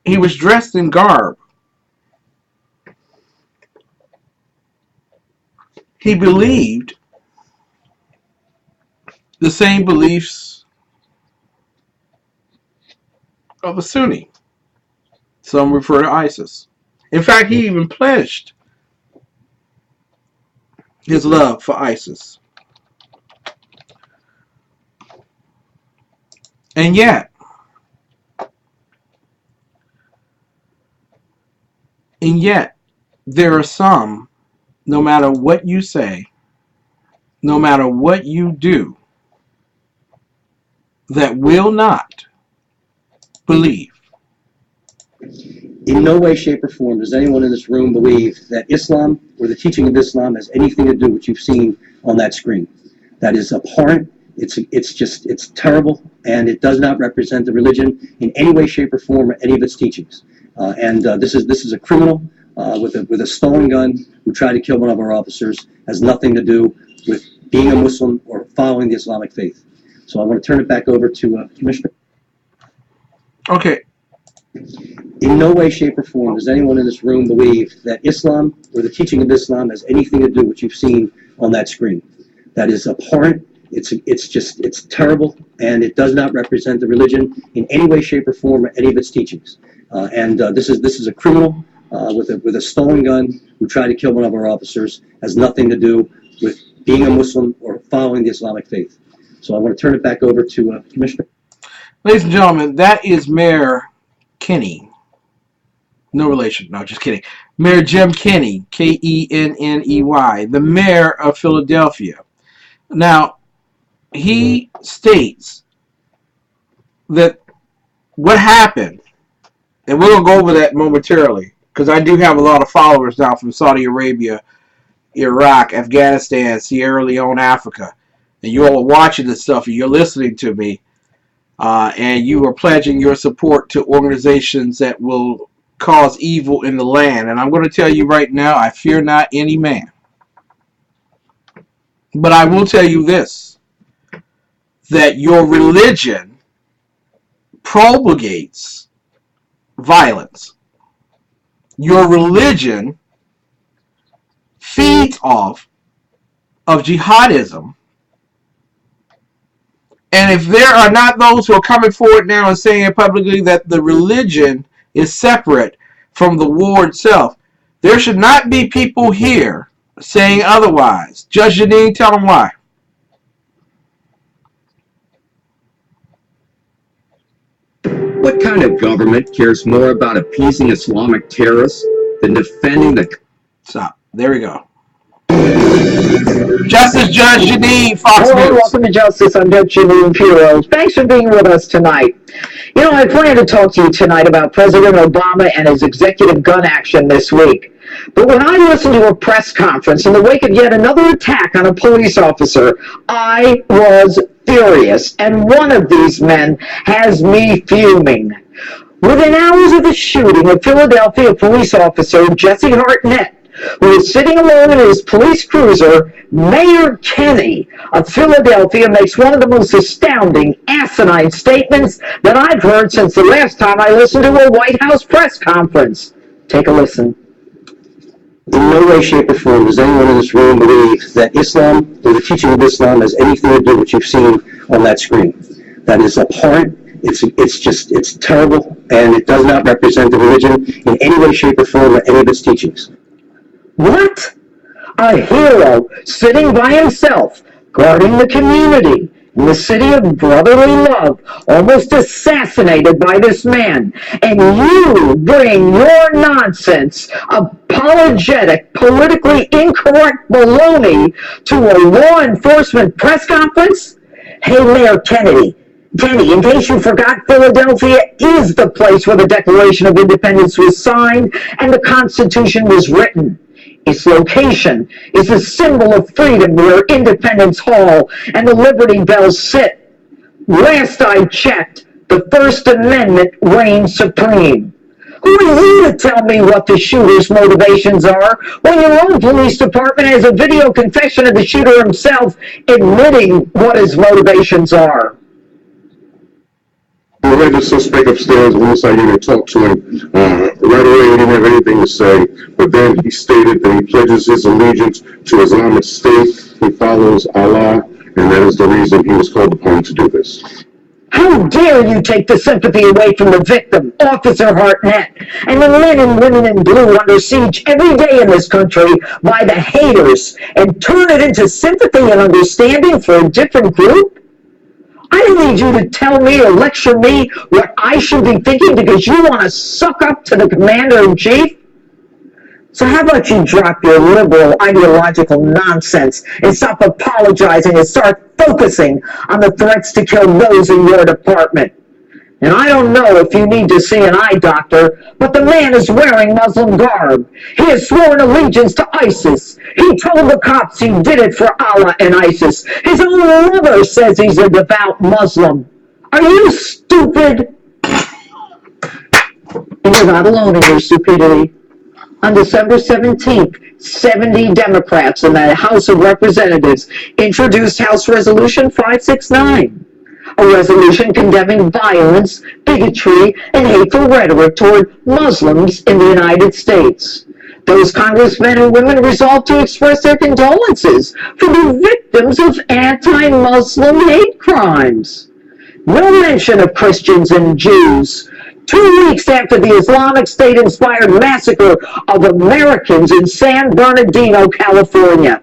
He was dressed in garb. He believed the same beliefs of a Sunni. Some refer to ISIS. In fact, he even pledged his love for ISIS. And yet, there are some, no matter what you say, no matter what you do, that will not believe. In no way, shape, or form does anyone in this room believe that Islam or the teaching of Islam has anything to do with what you've seen on that screen. That is abhorrent. It's terrible, and it does not represent the religion in any way, shape, or form, or any of its teachings. This is a criminal with a stolen gun who tried to kill one of our officers. Has nothing to do with being a Muslim or following the Islamic faith. So I want to turn it back over to Commissioner. Okay. In no way, shape, or form does anyone in this room believe that Islam or the teaching of Islam has anything to do with what you've seen on that screen. That is abhorrent. It's terrible, and it does not represent the religion in any way, shape, or form, or any of its teachings. This is a criminal with a stolen gun who tried to kill one of our officers. Has nothing to do with being a Muslim or following the Islamic faith. So I want to turn it back over to Commissioner. Ladies and gentlemen, that is Mayor Kenney. No relation. No, just kidding. Mayor Jim Kenney, Kenney, the mayor of Philadelphia. Now, he states that what happened, and we're going to go over that momentarily, because I do have a lot of followers now from Saudi Arabia, Iraq, Afghanistan, Sierra Leone, Africa. And you all are watching this stuff, and you're listening to me, and you are pledging your support to organizations that will cause evil in the land. And I'm going to tell you right now, I fear not any man. But I will tell you this, that your religion propagates violence. Your religion feeds off of jihadism. And if there are not those who are coming forward now and saying publicly that the religion is separate from the war itself, there should not be people here saying otherwise. Judge Janine, tell them why. What kind of government cares more about appeasing Islamic terrorists than defending the... Stop. There we go. Justice Judge Janine, Fox News. Welcome to Justice. I'm Judge Janine Pirro. Thanks for being with us tonight. You know, I plan to talk to you tonight about President Obama and his executive gun action this week. But when I listened to a press conference in the wake of yet another attack on a police officer, I was furious. And one of these men has me fuming. Within hours of the shooting of Philadelphia police officer Jesse Hartnett, who was sitting alone in his police cruiser, Mayor Kenney of Philadelphia makes one of the most astounding, asinine statements that I've heard since the last time I listened to a White House press conference. Take a listen. In no way, shape, or form does anyone in this room believe that Islam or the teaching of Islam has anything to do with what you've seen on that screen. That is abhorrent. It's terrible, and it does not represent the religion in any way, shape, or form or any of its teachings. What? A hero sitting by himself, guarding the community in the city of brotherly love, almost assassinated by this man, and you bring your nonsense, apologetic, politically incorrect baloney to a law enforcement press conference? Hey, Mayor Kennedy, in case you forgot, Philadelphia is the place where the Declaration of Independence was signed and the Constitution was written. Its location is a symbol of freedom where Independence Hall and the Liberty Bells sit. Last I checked, the First Amendment reigns supreme. Who are you to tell me what the shooter's motivations are when your own police department has a video confession of the shooter himself admitting what his motivations are? We had the suspect upstairs. Once I even talked to him, right away he didn't have anything to say, but then he stated that he pledges his allegiance to Islamic State, he follows Allah, and that is the reason he was called upon to do this. How dare you take the sympathy away from the victim, Officer Hartnett, and the men and women in blue under siege every day in this country by the haters, and turn it into sympathy and understanding for a different group? I don't need you to tell me or lecture me what I should be thinking because you want to suck up to the Commander-in-Chief. So how about you drop your liberal ideological nonsense and stop apologizing and start focusing on the threats to kill those in your department? And I don't know if you need to see an eye doctor, but the man is wearing Muslim garb. He has sworn allegiance to ISIS. He told the cops he did it for Allah and ISIS. His own mother says he's a devout Muslim. Are you stupid? And you're not alone in your stupidity. On December 17th, 70 Democrats in the House of Representatives introduced House Resolution 569. A resolution condemning violence, bigotry, and hateful rhetoric toward Muslims in the United States. Those congressmen and women resolved to express their condolences for the victims of anti-Muslim hate crimes. No mention of Christians and Jews. 2 weeks after the Islamic State-inspired massacre of Americans in San Bernardino, California.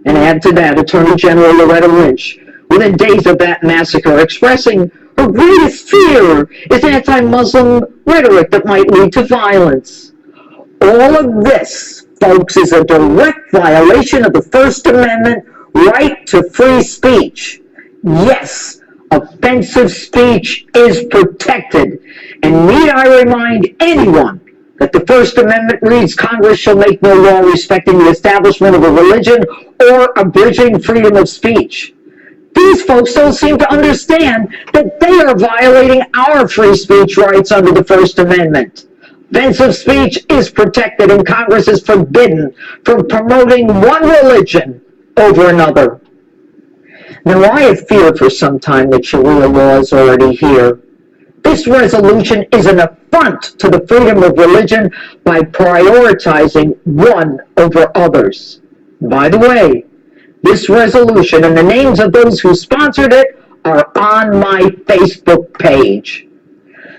And add to that, Attorney General Loretta Lynch, within days of that massacre, expressing her greatest fear is anti-Muslim rhetoric that might lead to violence. All of this, folks, is a direct violation of the First Amendment right to free speech. Yes, offensive speech is protected. And need I remind anyone that the First Amendment reads, Congress shall make no law respecting the establishment of a religion or abridging freedom of speech. These folks don't seem to understand that they are violating our free speech rights under the First Amendment. Offensive speech is protected and Congress is forbidden from promoting one religion over another. Now, I have feared for some time that Sharia law is already here. This resolution is an affront to the freedom of religion by prioritizing one over others. By the way, this resolution and the names of those who sponsored it are on my Facebook page.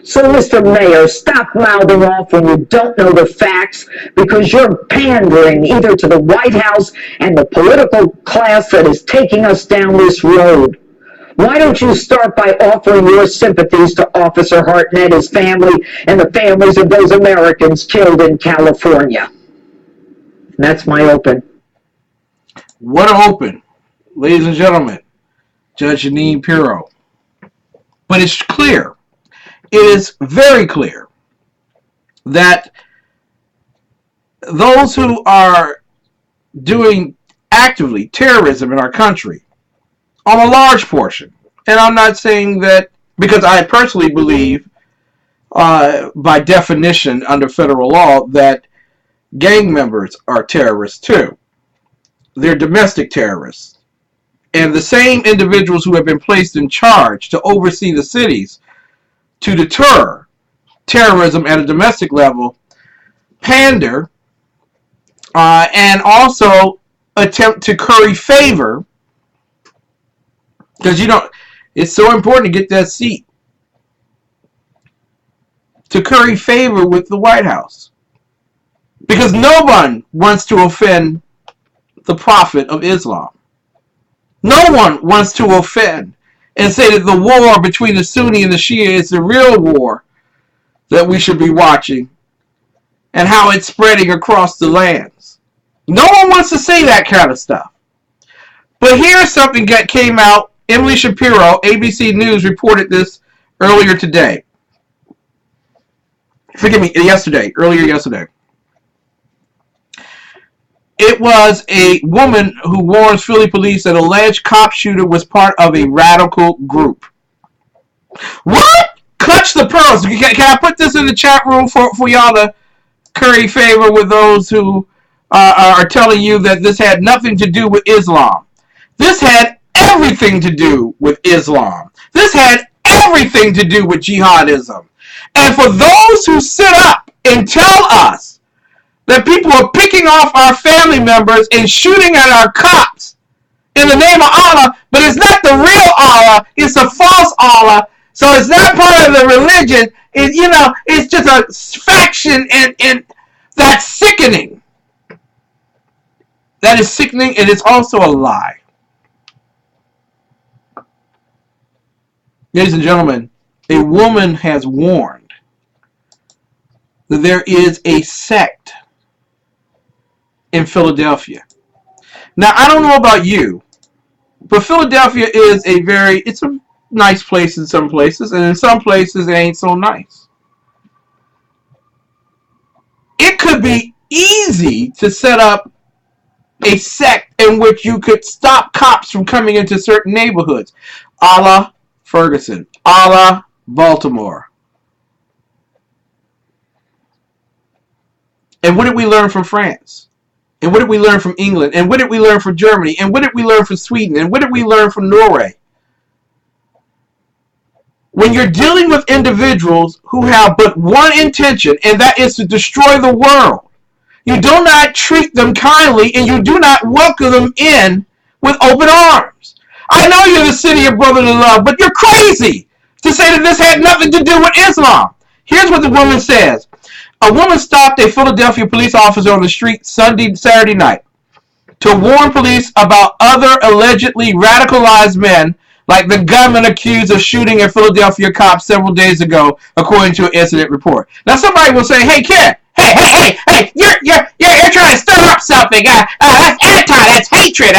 So, Mr. Mayor, stop mouthing off when you don't know the facts because you're pandering either to the White House and the political class that is taking us down this road. Why don't you start by offering your sympathies to Officer Hartnett, his family, and the families of those Americans killed in California? And that's my open. What an open, ladies and gentlemen, Judge Janine Pirro. But it's clear, it is very clear that those who are doing actively terrorism in our country, on a large portion, and I'm not saying that because I personally believe, by definition under federal law, that gang members are terrorists too. They're domestic terrorists. And the same individuals who have been placed in charge to oversee the cities to deter terrorism at a domestic level pander and also attempt to curry favor, because it's so important to get that seat, to curry favor with the White House, because no one wants to offend the Prophet of Islam. No one wants to offend and say that the war between the Sunni and the Shia is the real war that we should be watching, and how it's spreading across the lands. No one wants to say that kind of stuff. But here's something that came out. Emily Shapiro, ABC News, reported this earlier today. Earlier yesterday. It was a woman who warns Philly police that alleged cop shooter was part of a radical group. What? Clutch the pearls. Can I put this in the chat room for y'all to curry favor with those who are telling you that this had nothing to do with Islam? This had everything to do with Islam. This had everything to do with jihadism. And for those who sit up and tell us that people are picking off our family members and shooting at our cops in the name of Allah, but it's not the real Allah, it's a false Allah, so it's not part of the religion, it's just a faction, and that's sickening. That is sickening, and it's also a lie. Ladies and gentlemen, a woman has warned that there is a sect in Philadelphia. Now, I don't know about you, but Philadelphia is it's a nice place in some places, and in some places it ain't so nice. It could be easy to set up a sect in which you could stop cops from coming into certain neighborhoods, a la Ferguson, a la Baltimore. And what did we learn from France? And what did we learn from England? And what did we learn from Germany? And what did we learn from Sweden? And what did we learn from Norway? When you're dealing with individuals who have but one intention, and that is to destroy the world, you do not treat them kindly, and you do not welcome them in with open arms. I know you're the city of brotherly love, but you're crazy to say that this had nothing to do with Islam. Here's what the woman says. A woman stopped a Philadelphia police officer on the street Saturday night to warn police about other allegedly radicalized men, like the gunman accused of shooting a Philadelphia cop several days ago, according to an incident report. Now, somebody will say, "Hey, kid, hey, you're trying to stir up something. That's that's hatred.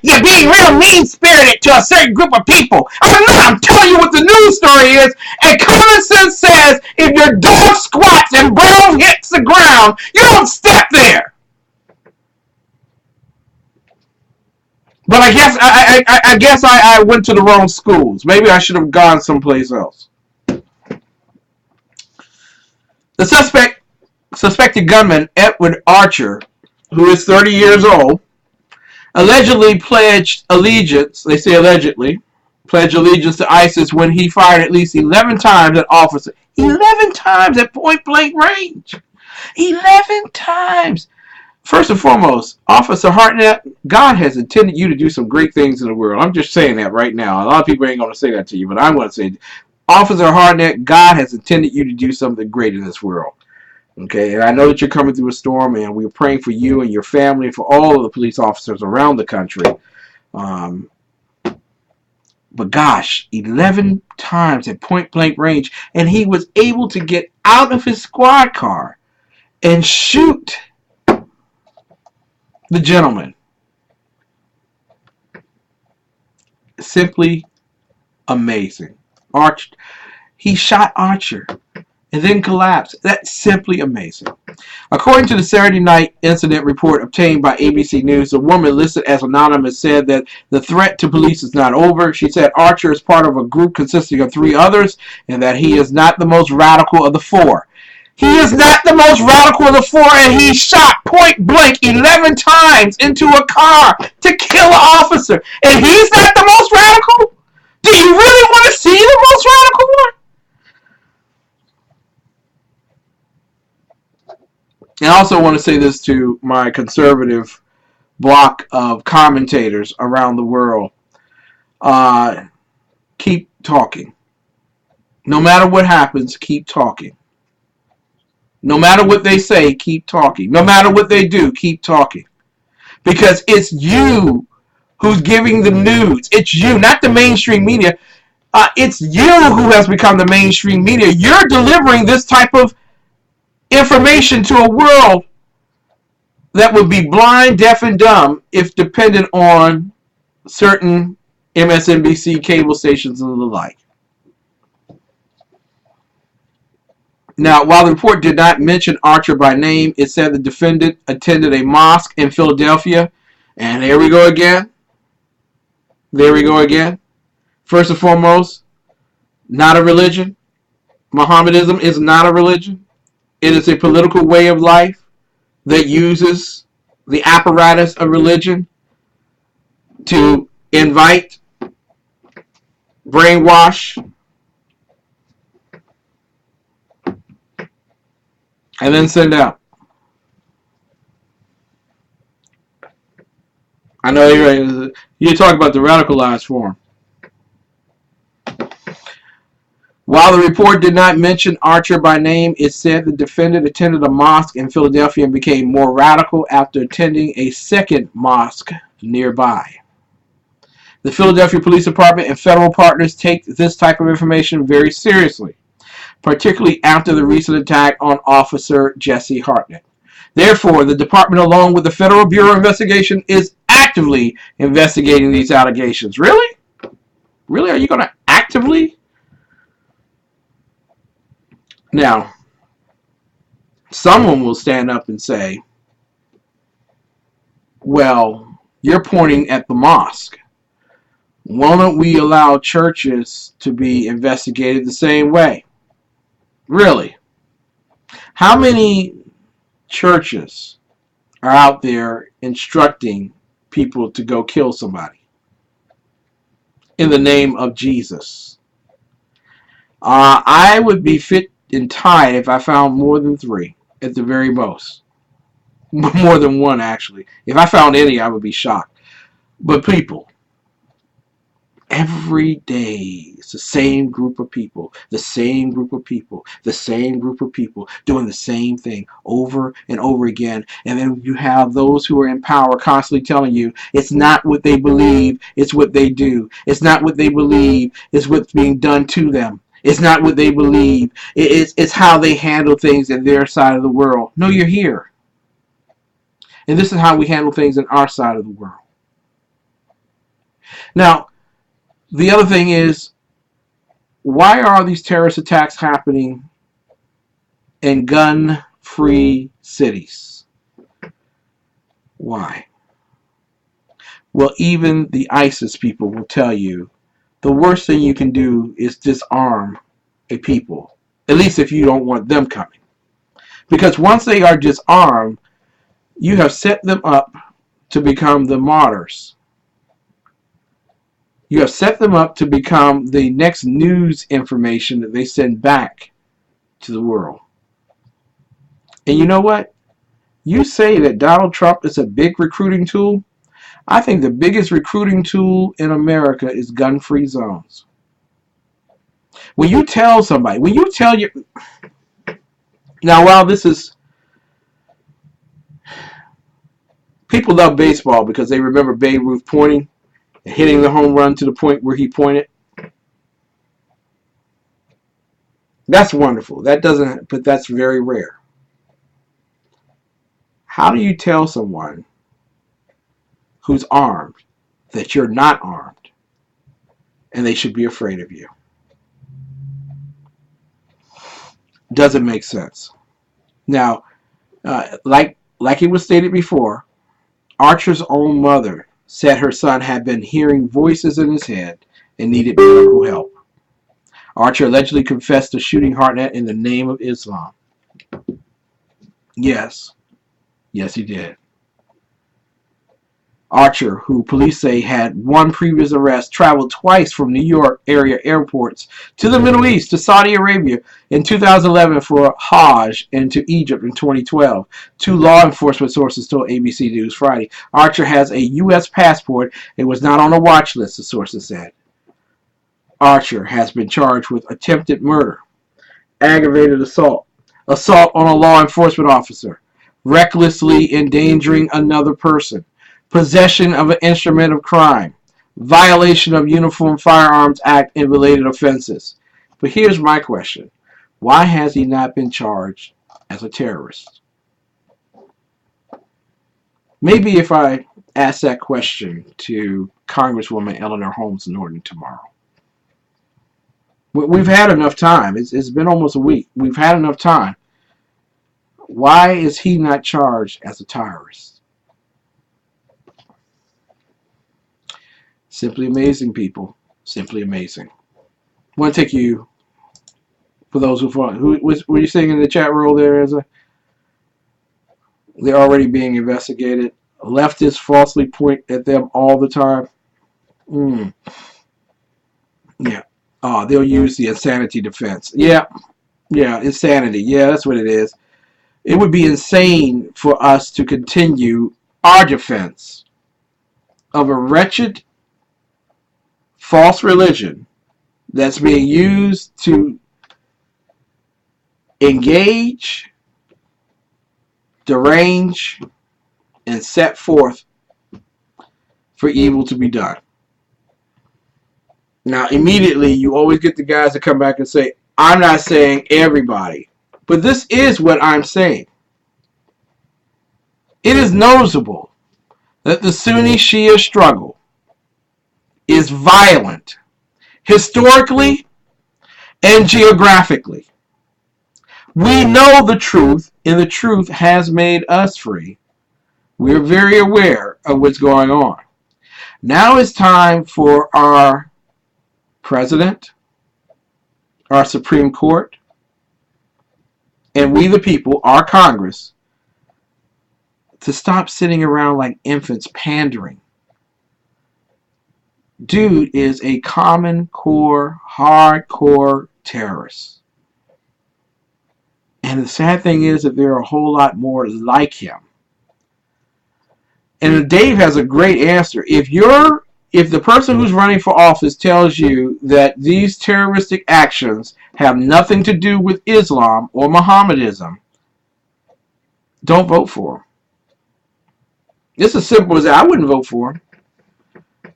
You're being real mean-spirited to a certain group of people." I'm telling you what the news story is, and common sense says if your dog squats and bone hits the ground, you don't step there. But I guess I went to the wrong schools. Maybe I should have gone someplace else. The suspected gunman, Edward Archer, who is 30 years old, allegedly pledged allegiance, they say allegedly, pledged allegiance to ISIS when he fired at least 11 times at officers. 11 times at point-blank range. 11 times. First and foremost, Officer Hartnett, God has intended you to do some great things in the world. I'm just saying that right now. A lot of people ain't going to say that to you, but I'm going to say, Officer Hartnett, God has intended you to do something great in this world. Okay, and I know that you're coming through a storm, and we're praying for you and your family and for all of the police officers around the country. But gosh, 11 times at point-blank range, and he was able to get out of his squad car and shoot the gentleman. Simply amazing. He shot Archer and then collapsed. That's simply amazing. According to the Saturday night incident report obtained by ABC News, the woman listed as anonymous said that the threat to police is not over. She said Archer is part of a group consisting of 3 others and that he is not the most radical of the 4. He is not the most radical of the 4, and he shot point blank 11 times into a car to kill an officer. And he's not the most radical? Do you really want to see the most radical one? And I also want to say this to my conservative block of commentators around the world. Keep talking. No matter what happens, keep talking. No matter what they say, keep talking. No matter what they do, keep talking. Because it's you who's giving the news. It's you, not the mainstream media. It's you who has become the mainstream media. You're delivering this type of information to a world that would be blind, deaf, and dumb if dependent on certain MSNBC cable stations and the like. Now, while the report did not mention Archer by name, it said the defendant attended a mosque in Philadelphia. And there we go again. There we go again. First and foremost, not a religion. Mohammedanism is not a religion. It is a political way of life that uses the apparatus of religion to invite, brainwash, and then send out. I know you're talking about the radicalized form. While the report did not mention Archer by name, it said the defendant attended a mosque in Philadelphia and became more radical after attending a second mosque nearby. The Philadelphia Police Department and federal partners take this type of information very seriously, particularly after the recent attack on Officer Jesse Hartnett. Therefore, the department, along with the Federal Bureau of Investigation, is actively investigating these allegations. Really? Really? Are you going to actively? Now, someone will stand up and say, well, you're pointing at the mosque. Why don't we allow churches to be investigated the same way? Really? How many churches are out there instructing people to go kill somebody in the name of Jesus? I would be fit and tied if I found more than 3 at the very most. More than 1, actually. If I found any, I would be shocked. But people, every day it's the same group of people, the same group of people, the same group of people doing the same thing over and over again. And then you have those who are in power constantly telling you it's not what they believe, it's what they do. It's not what they believe, it's what's being done to them. It's not what they believe. It's how they handle things in their side of the world. No, you're here. And this is how we handle things in our side of the world. Now, the other thing is, why are these terrorist attacks happening in gun-free cities? Why? Well, even the ISIS people will tell you the worst thing you can do is disarm a people, at least if you don't want them coming. Because once they are disarmed, you have set them up to become the martyrs. You have set them up to become the next news information that they send back to the world. And you know what? You say that Donald Trump is a big recruiting tool. I think the biggest recruiting tool in America is gun-free zones. When you tell somebody, when you tell your... Now, while this is... People love baseball because they remember Babe Ruth pointing and hitting the home run to the point where he pointed. That's wonderful. That doesn't... But that's very rare. How do you tell someone who's armed that you're not armed and they should be afraid of you? Doesn't make sense. Now, like it was stated before, Archer's own mother said her son had been hearing voices in his head and needed medical help. Archer allegedly confessed to shooting Hartnett in the name of Islam. Yes. Yes, he did. Archer, who police say had one previous arrest, traveled twice from New York area airports to the Middle East, to Saudi Arabia in 2011 for Hajj, and to Egypt in 2012. Two law enforcement sources told ABC News Friday. Archer has a U.S. passport and was not on a watch list, the sources said. Archer has been charged with attempted murder, aggravated assault, assault on a law enforcement officer, recklessly endangering another person, possession of an instrument of crime, violation of Uniform Firearms Act and related offenses. But here's my question. Why has he not been charged as a terrorist? Maybe if I ask that question to Congresswoman Eleanor Norton tomorrow. We've had enough time. It's been almost a week. We've had enough time. Why is he not charged as a terrorist? Simply amazing, people. Simply amazing. I want to take you, for those who follow, who were you saying in the chat roll there? They're already being investigated. Leftists falsely point at them all the time. Yeah. Oh, they'll use the insanity defense. Yeah, insanity. Yeah, that's what it is. It would be insane for us to continue our defense of a wretched false religion that's being used to engage, derange, and set forth for evil to be done. Now, immediately, you always get the guys that come back and say, I'm not saying everybody, but this is what I'm saying. It is noticeable that the Sunni-Shia struggle is violent, historically and geographically. We know the truth, and the truth has made us free. We're very aware of what's going on. Now it's time for our president, our Supreme Court, and we the people, our Congress, to stop sitting around like infants pandering. Dude is a common core, hardcore terrorist. And the sad thing is that there are a whole lot more like him. And Dave has a great answer. If the person who's running for office tells you that these terroristic actions have nothing to do with Islam or Mohammedanism, don't vote for him. It's as simple as that. I wouldn't vote for him.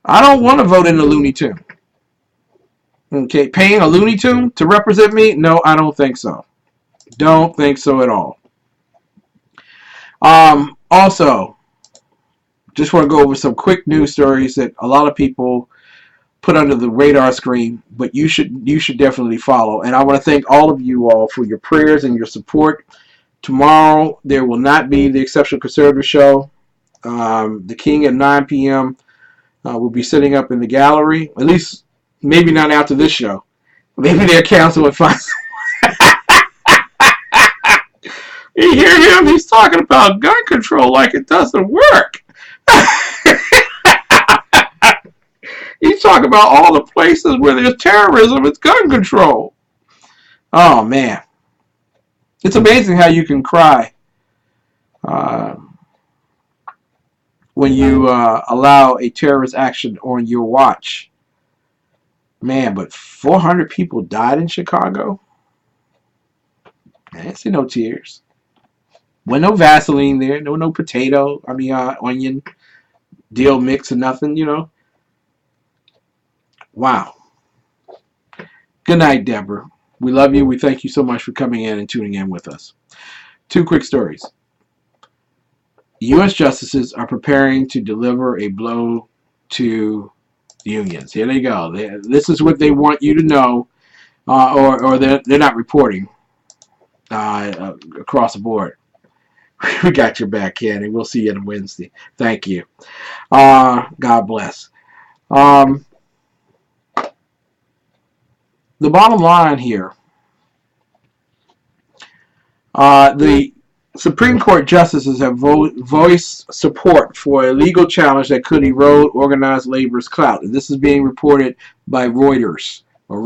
I don't want to vote in the Looney Tune. Okay, paying a Looney Tune to represent me? No, I don't think so. Don't think so at all. Also, just want to go over some quick news stories that a lot of people put under the radar screen, but you should definitely follow. And I want to thank all of you all for your prayers and your support. Tomorrow there will not be the Exceptional Conservative Show. The King at 9 p.m. Will be sitting up in the gallery. At least, maybe not after this show. Maybe their counsel would find. You hear him? He's talking about gun control like it doesn't work. He's talking about all the places where there's terrorism, it's gun control. Oh, man. It's amazing how you can cry when you allow a terrorist action on your watch. Man, but 400 people died in Chicago? I didn't see no tears. Wasn't no Vaseline there, no potato, onion, dill mix or nothing, you know. Wow. Good night, Deborah. We love you. We thank you so much for coming in and tuning in with us. Two quick stories. U.S. justices are preparing to deliver a blow to unions. Here they go. This is what they want you to know, or they're not reporting across the board. We got your back, Kenny. We'll see you on Wednesday. Thank you. God bless. The bottom line here, the Supreme Court justices have voiced support for a legal challenge that could erode organized labor's clout. And this is being reported by Reuters, or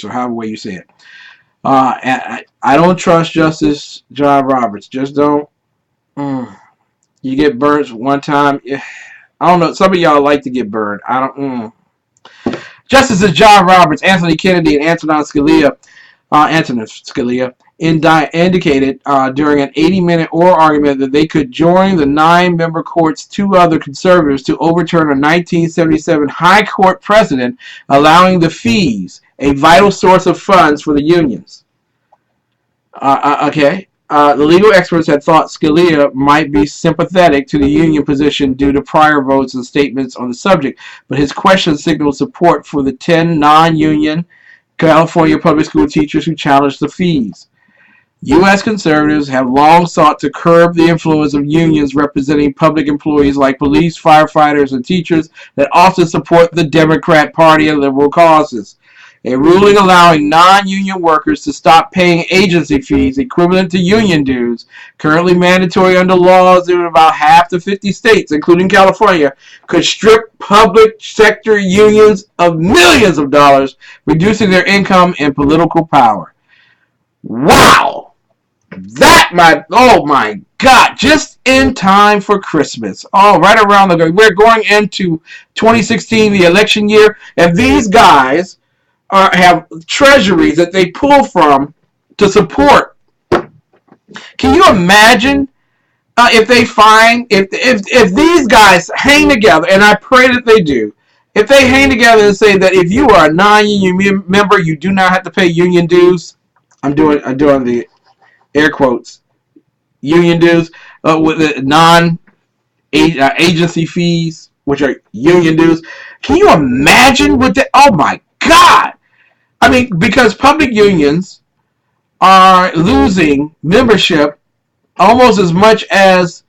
however way you say it. I don't trust Justice John Roberts. Just don't. You get burned one time. I don't know. Some of y'all like to get burned. I don't. Justices John Roberts, Anthony Kennedy, and Antonin Scalia indicated during an 80-minute oral argument that they could join the 9-member court's 2 other conservatives to overturn a 1977 High Court precedent allowing the fees, a vital source of funds for the unions. The legal experts had thought Scalia might be sympathetic to the union position due to prior votes and statements on the subject, but his question signaled support for the 10 non-union California public school teachers who challenged the fees. U.S. conservatives have long sought to curb the influence of unions representing public employees like police, firefighters, and teachers that often support the Democrat Party and liberal causes. A ruling allowing non-union workers to stop paying agency fees equivalent to union dues, currently mandatory under laws in about half the 50 states, including California, could strip public sector unions of millions of dollars, reducing their income and political power. Wow! Oh my God, just in time for Christmas. Oh, right around we're going into 2016, the election year, and these guys have treasuries that they pull from to support. Can you imagine if they find, if these guys hang together, and I pray that they do, if they hang together and say that if you are a non-union member, you do not have to pay union dues. I'm doing the air quotes, union dues, with the non-agency fees, which are union dues. Can you imagine what that? Oh my God! I mean, because public unions are losing membership almost as much as,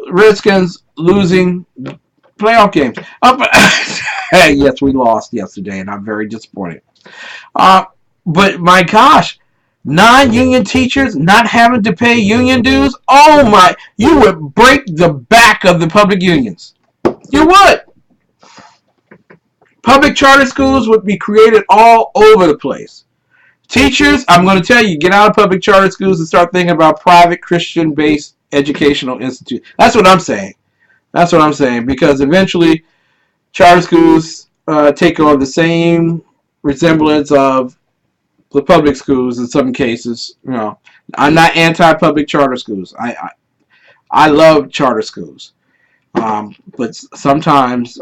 Redskins losing playoff games. Yes, we lost yesterday, and I'm very disappointed. But my gosh, non-union teachers not having to pay union dues, oh my, you would break the back of the public unions. You would. Public charter schools would be created all over the place. Teachers, I'm going to tell you, get out of public charter schools and start thinking about private Christian-based educational institutes. That's what I'm saying. Because eventually charter schools take on the same resemblance of the public schools in some cases. I'm not anti-public charter schools. I love charter schools. But sometimes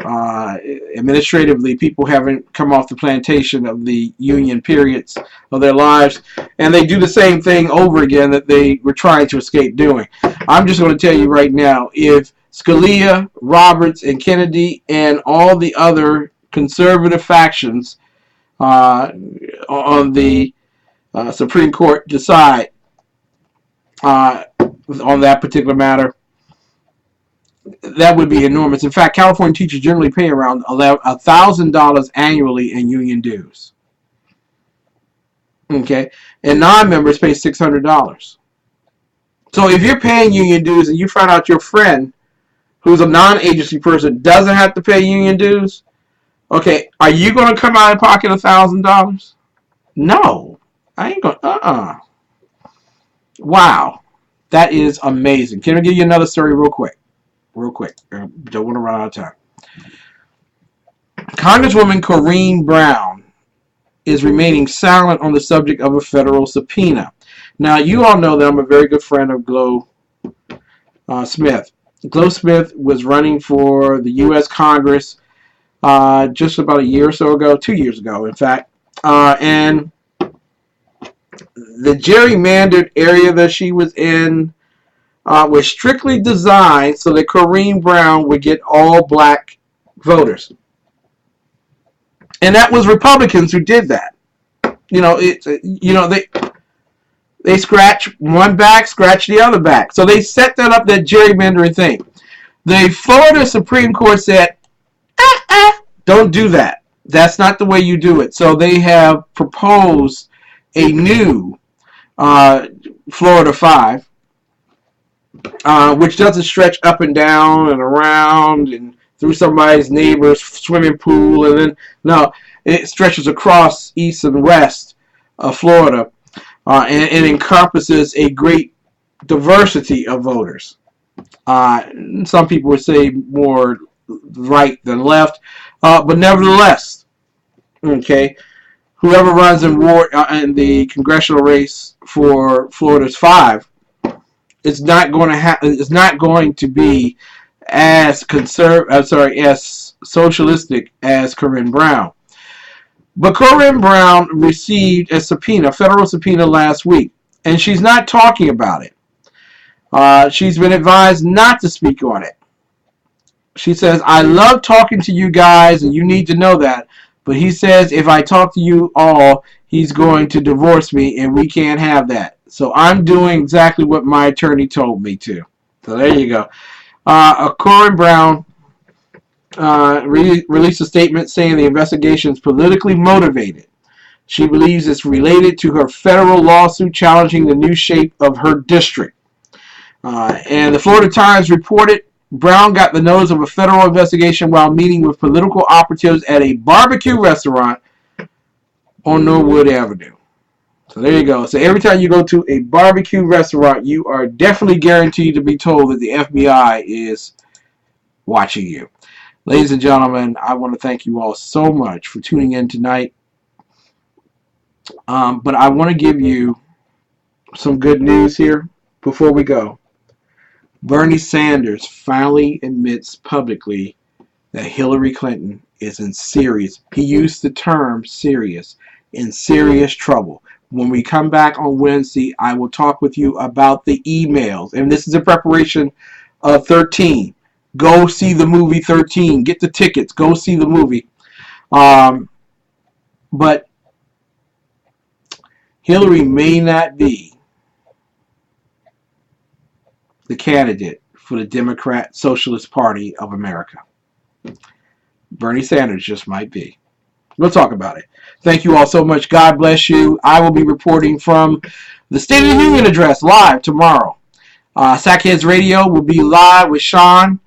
administratively people haven't come off the plantation of the union periods of their lives, and they do the same thing over again that they were trying to escape doing. I'm just going to tell you right now, if Scalia, Roberts, and Kennedy and all the other conservative factions on the Supreme Court decide on that particular matter, that would be enormous. In fact, California teachers generally pay around $1,000 annually in union dues. Okay, and non-members pay $600. So if you're paying union dues and you find out your friend, who's a non-agency person, doesn't have to pay union dues, okay, are you going to come out of pocket $1,000? No, I ain't going. Wow, that is amazing. Can I give you another story real quick? Don't want to run out of time. Congresswoman Corrine Brown is remaining silent on the subject of a federal subpoena. Now, you all know that I'm a very good friend of Glo Smith. Glo Smith was running for the U.S. Congress just about a year or so ago, 2 years ago, in fact. And the gerrymandered area that she was in was strictly designed so that Corrine Brown would get all black voters. And that was Republicans who did that. They scratch one back, scratch the other back. So they set that up, that gerrymandering thing. The Florida Supreme Court said, don't do that. That's not the way you do it. So they have proposed a new Florida 5, which doesn't stretch up and down and around and through somebody's neighbor's swimming pool, and then no, it stretches across east and west of Florida, and encompasses a great diversity of voters. Some people would say more right than left, but nevertheless, okay, whoever runs in the congressional race for Florida's 5 is not going to be as as socialistic as Corinne Brown. But Corinne Brown received a federal subpoena last week, and she's not talking about it. She's been advised not to speak on it. She says, I love talking to you guys, and you need to know that. But he says, if I talk to you all, he's going to divorce me, and we can't have that. So I'm doing exactly what my attorney told me to. So there you go. Corinne Brown released a statement saying the investigation is politically motivated. She believes it's related to her federal lawsuit challenging the new shape of her district. And the Florida Times reported Brown got the nose of a federal investigation while meeting with political operatives at a barbecue restaurant on Norwood Avenue. So there you go. So every time you go to a barbecue restaurant, you are definitely guaranteed to be told that the FBI is watching you. Ladies and gentlemen, I want to thank you all so much for tuning in tonight. But I want to give you some good news here before we go. Bernie Sanders finally admits publicly that Hillary Clinton is in serious, he used the term serious, in serious trouble. When we come back on Wednesday, I will talk with you about the emails. And this is in preparation of 13. Go see the movie 13. Get the tickets. Go see the movie. But Hillary may not be the candidate for the Democrat Socialist Party of America. Bernie Sanders just might be. We'll talk about it. Thank you all so much. God bless you. I will be reporting from the State of the Union address live tomorrow. Sackheads Radio will be live with Sean.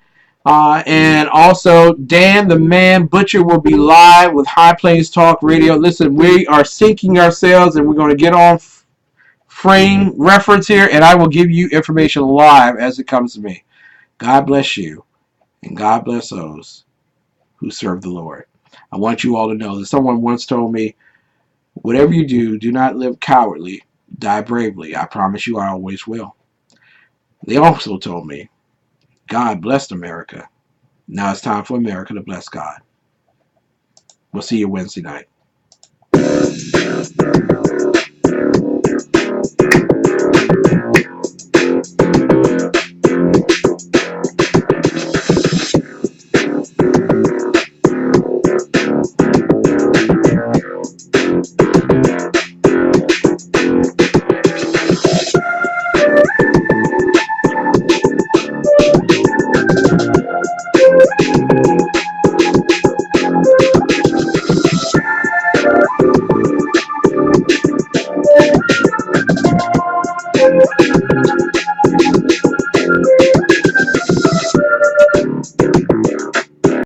And also Dan the Man Butcher will be live with High Plains Talk Radio. Listen, we are syncing ourselves and we're going to get on frame reference here, and I will give you information live as it comes to me. God bless you, and God bless those who serve the Lord. I want you all to know that someone once told me, whatever you do, do not live cowardly, die bravely. I promise you I always will. They also told me, God blessed America. Now it's time for America to bless God. We'll see you Wednesday night.